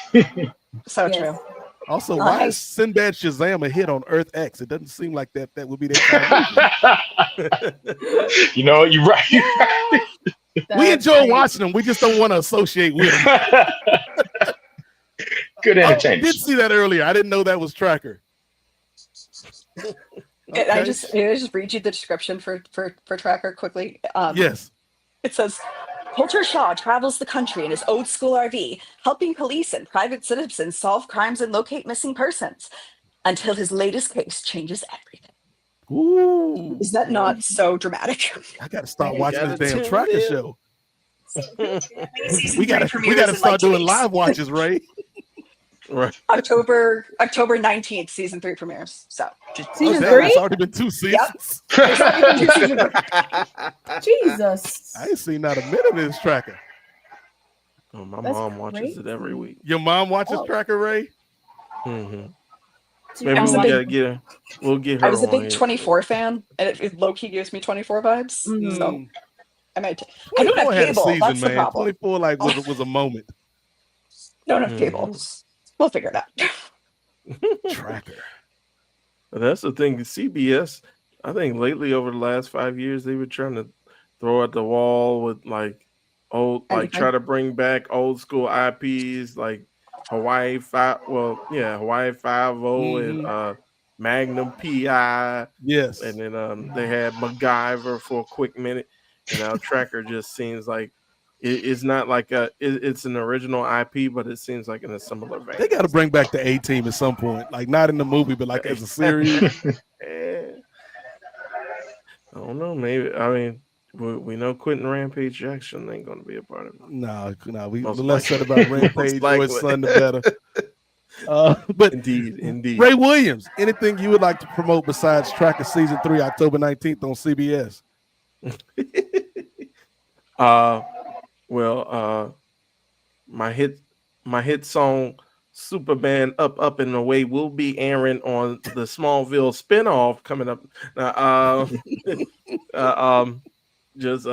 So Yes. true. Also, why Nice. is Sinbad Shazam a hit on Earth X? It doesn't seem like that would be their kind of movie. You know, you're right. We That's enjoy great. watching them. We just don't want to associate with them. Good Oh, I entertainment. did see that earlier. I didn't know that was Tracker. I Okay. just read you the description for Tracker quickly. Yes. It says, Coulter Shaw travels the country in his old school RV, helping police and private citizens solve crimes and locate missing persons until his latest case changes everything. Ooh. Is that not so dramatic? I got to start You watching gotta this damn tune Tracker in. show. Season We 3 got to premieres in start 2 doing weeks. live watches, Ray. Right. October 19th, season 3 premieres. So just Oh, Season damn, it's 3? already been 2 seasons. there's already been 2 seasons. Jesus. I ain't seen not a minute of this Tracker. Oh, my That's mom watches it every crazy. week. Your mom watches Oh. Tracker, Ray? Mm-hmm. So you Maybe was we a gotta big- get her. We'll get her. I was a on big here. 24 fan, and it low key gives me 24 vibes. Mhm. So I might. I don't 24 have had a cable. season, That's the man. problem. 24 like was a moment. Don't have cable. We'll figure it out. Tracker. But that's the thing. CBS, I think lately over the last 5 years, they were trying to throw at the wall with like try to bring back old school IPs like Hawaii Hawaii 5-0 and Magnum PI, Yes. and then they had MacGyver for a quick minute, and now Tracker just seems like it's not like it's an original IP, but it seems like in a similar vein. They got to bring back the A-Team at some point. Like not in the movie, but like as a series. I don't know. Maybe we know Quentin Rampage Jackson ain't going to be a part of it. No, the Most less said likely. about Rampage Most or his likely. son, the better. But Indeed. Ray Williams, anything you would like to promote besides Tracker Season 3, October 19th on CBS? My hit song Superman Up and Away will be airing on the Smallville spinoff coming up. Just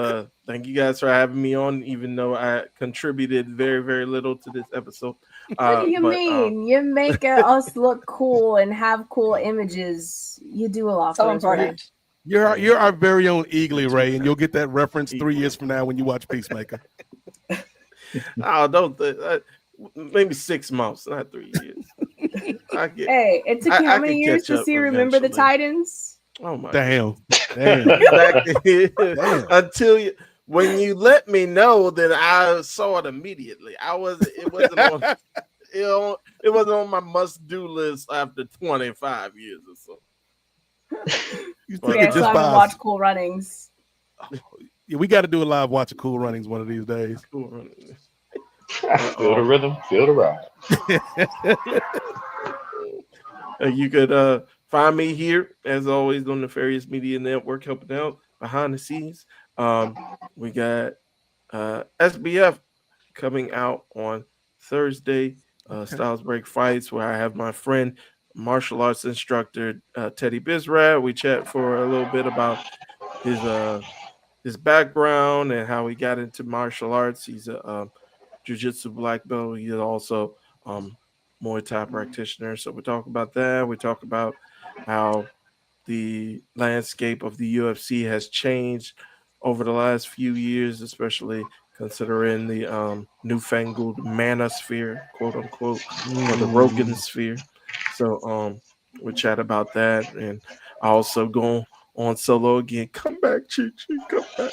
thank you guys for having me on, even though I contributed very, very little to this episode. What do you mean? You make us look cool and have cool images. You do a lot So for us, Ray. important. You're our very own Eagly, Ray, and you'll get that reference 3 years from now when you watch Peacemaker. Maybe 6 months, not 3 years. Hey, it took you how many years to see Remember the Titans? Oh my Damn. Exactly. Damn. When you let me know, then I saw it immediately. It wasn't on my must-do list after 25 years or so. You Okay, think it so just I would by watch Cool Runnings. Yeah, we got to do a live watch of Cool Runnings one of these days. Cool Runnings. Feel the rhythm, feel the ride. You could find me here, as always, on the Nefarious Media Network, helping out behind the scenes. We got SBF coming out on Thursday, Styles Break Fights, where I have my friend, martial arts instructor Teddy Bizrad. We chat for a little bit about his background and how he got into martial arts. He's a jiu-jitsu black belt. He's also Muay Thai practitioner. So we talk about that. We talk about how the landscape of the UFC has changed over the last few years, especially considering the newfangled manosphere, quote unquote, or the Rogan sphere. So we chat about that, and I also go on solo again. Come back, Chi Chi, come back.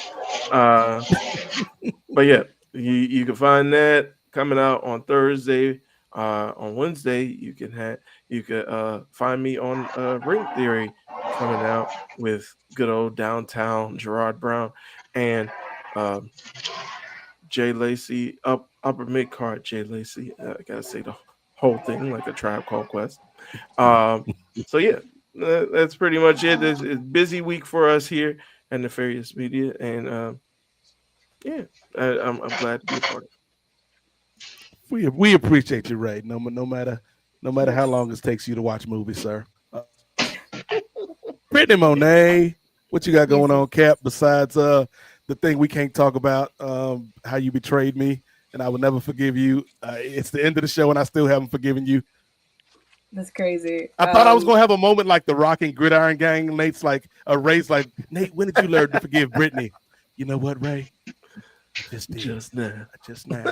But yeah, you can find that coming out on Thursday. On Wednesday, you could find me on Ring Theory coming out with good old downtown Gerard Brown and Jay Lacey, upper mid card Jay Lacey. I gotta say the whole thing like a Tribe Called Quest. So yeah, that's pretty much it. It's a busy week for us here at Nefarious Media, and yeah, I'm glad to be a part of it. We appreciate you, Ray. No matter how long it takes you to watch movies, sir. Brittany Monet, what you got Yes, going yes. on, Cap? Besides the thing we can't talk about, how you betrayed me, and I will never forgive you. It's the end of the show, and I still haven't forgiven you. That's crazy. I thought I was gonna have a moment like the Rock and Gridiron Gang. Nate's like a Ray's like, Nate, when did you learn to forgive Brittany? You know what, Ray? I just did. Just now. Just now.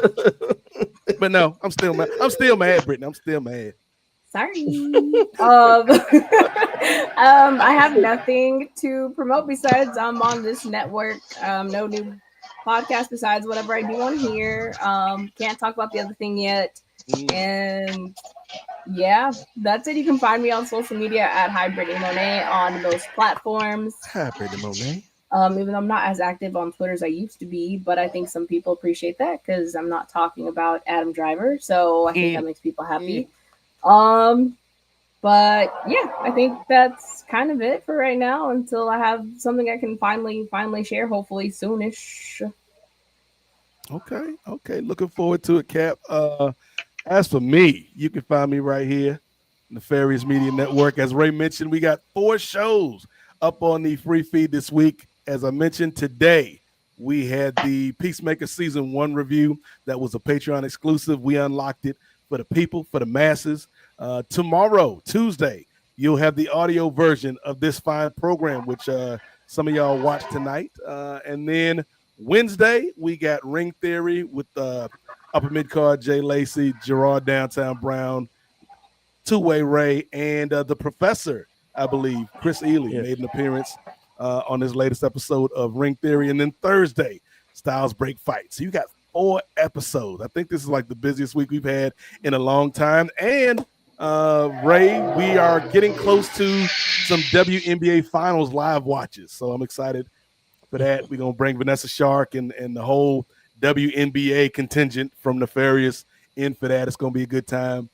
But no, I'm still mad. I'm still mad, Brittany. I'm still mad. Sorry. I have nothing to promote besides I'm on this network. No new podcast besides whatever I do on here. Can't talk about the other thing yet. And yeah, that's it. You can find me on social media at Hybrid Monet on those platforms. Hi, Brittany Monet. Even though I'm not as active on Twitter as I used to be, but I think some people appreciate that because I'm not talking about Adam Driver. So I think that makes people happy. But yeah, I think that's kind of it for right now until I have something I can finally share, hopefully soonish. Okay. Looking forward to it, Cap. As for me, you can find me right here, Nefarious Media Network. As Ray mentioned, we got 4 shows up on the free feed this week. As I mentioned today, we had the Peacemaker season 1 review. That was a Patreon exclusive. We unlocked it for the people, for the masses. Tomorrow, Tuesday, you'll have the audio version of this fine program, which some of y'all watch tonight. And then Wednesday, we got Ring Theory with Upper Mid Card, Jay Lacey, Gerard Downtown Brown, Two-Way Ray, and the Professor, I believe, Chris Ely, made an appearance on this latest episode of Ring Theory. And then Thursday, Styles Break Fight. So you got 4 episodes. I think this is like the busiest week we've had in a long time. And Ray, we are getting close to some WNBA Finals live watches. So I'm excited for that. We're going to bring Vanessa Shark and the whole WNBA contingent from Nefarious in for that. It's going to be a good time.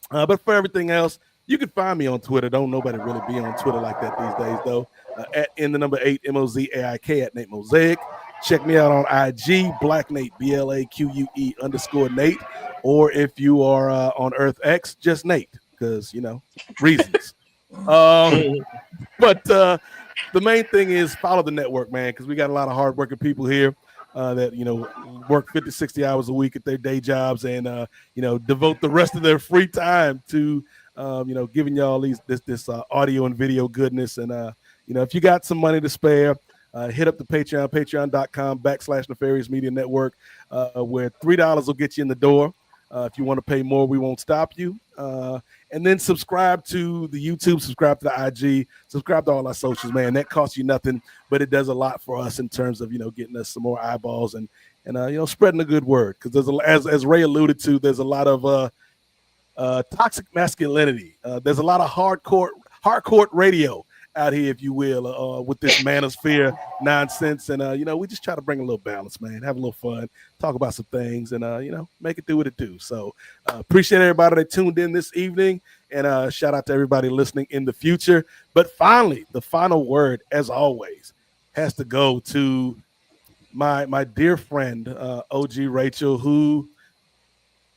But for everything else, you can find me on Twitter. Don't nobody really be on Twitter like that these days, though. At in the number 8 MOZAIK at Nate Mosaic. Check me out on IG, Black Nate, BLAQUE_Nate. Or if you are on Earth X, just Nate, because, reasons. But the main thing is follow the network, man, because we got a lot of hardworking people here that, work 50, 60 hours a week at their day jobs and, devote the rest of their free time to, giving y'all this audio and video goodness. And, if you got some money to spare, hit up the Patreon, patreon.com/Nefarious Media Network, where $3 will get you in the door. If you want to pay more, we won't stop you. And then subscribe to the YouTube, subscribe to the IG, subscribe to all our socials, man. That costs you nothing, but it does a lot for us in terms of, getting us some more eyeballs and spreading the good word. Because there's as Ray alluded to, there's a lot of toxic masculinity. There's a lot of hardcore radio out here, if you will, with this manosphere nonsense. And, we just try to bring a little balance, man, have a little fun, talk about some things and, make it do what it do. So appreciate everybody that tuned in this evening and shout out to everybody listening in the future. But finally, the final word, as always, has to go to my dear friend, OG Rachel, who,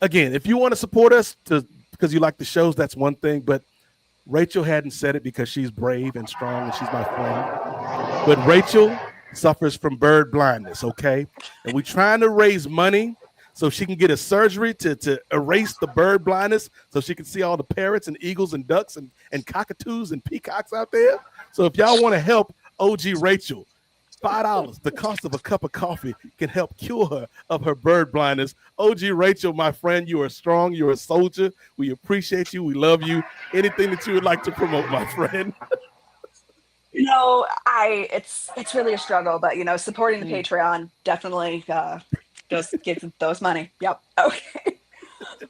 again, if you want to support us because you like the shows, that's one thing, but Rachel hadn't said it because she's brave and strong and she's my friend. But Rachel suffers from bird blindness, okay? And we're trying to raise money so she can get a surgery to erase the bird blindness so she can see all the parrots and eagles and ducks and cockatoos and peacocks out there. So if y'all want to help OG Rachel, $5, the cost of a cup of coffee, can help cure her of her bird blindness. OG Rachel, my friend, you are strong. You're a soldier. We appreciate you. We love you. Anything that you would like to promote, my friend? It's really a struggle, but supporting the Patreon definitely just gives those money. Yep. Okay.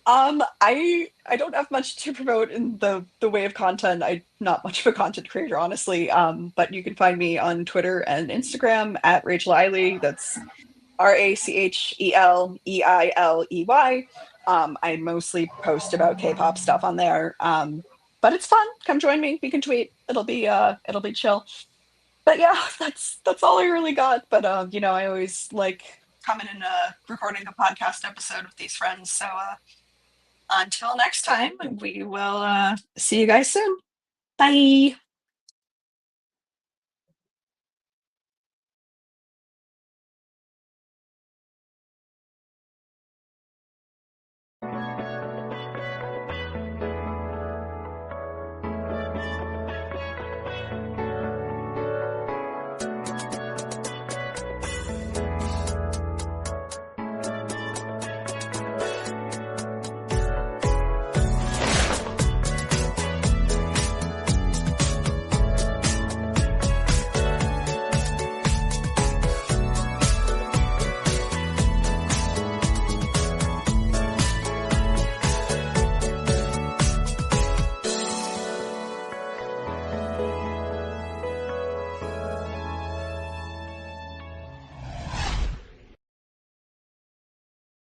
I don't have much to promote in the way of content. I'm not much of a content creator, honestly. But you can find me on Twitter and Instagram at Rachel Eiley. That's RACHELEILEY. I mostly post about K-pop stuff on there. But it's fun. Come join me. We can tweet. It'll be chill. But yeah, that's all I really got. But I always like coming and recording a podcast episode with these friends. So until next time, we will see you guys soon. Bye.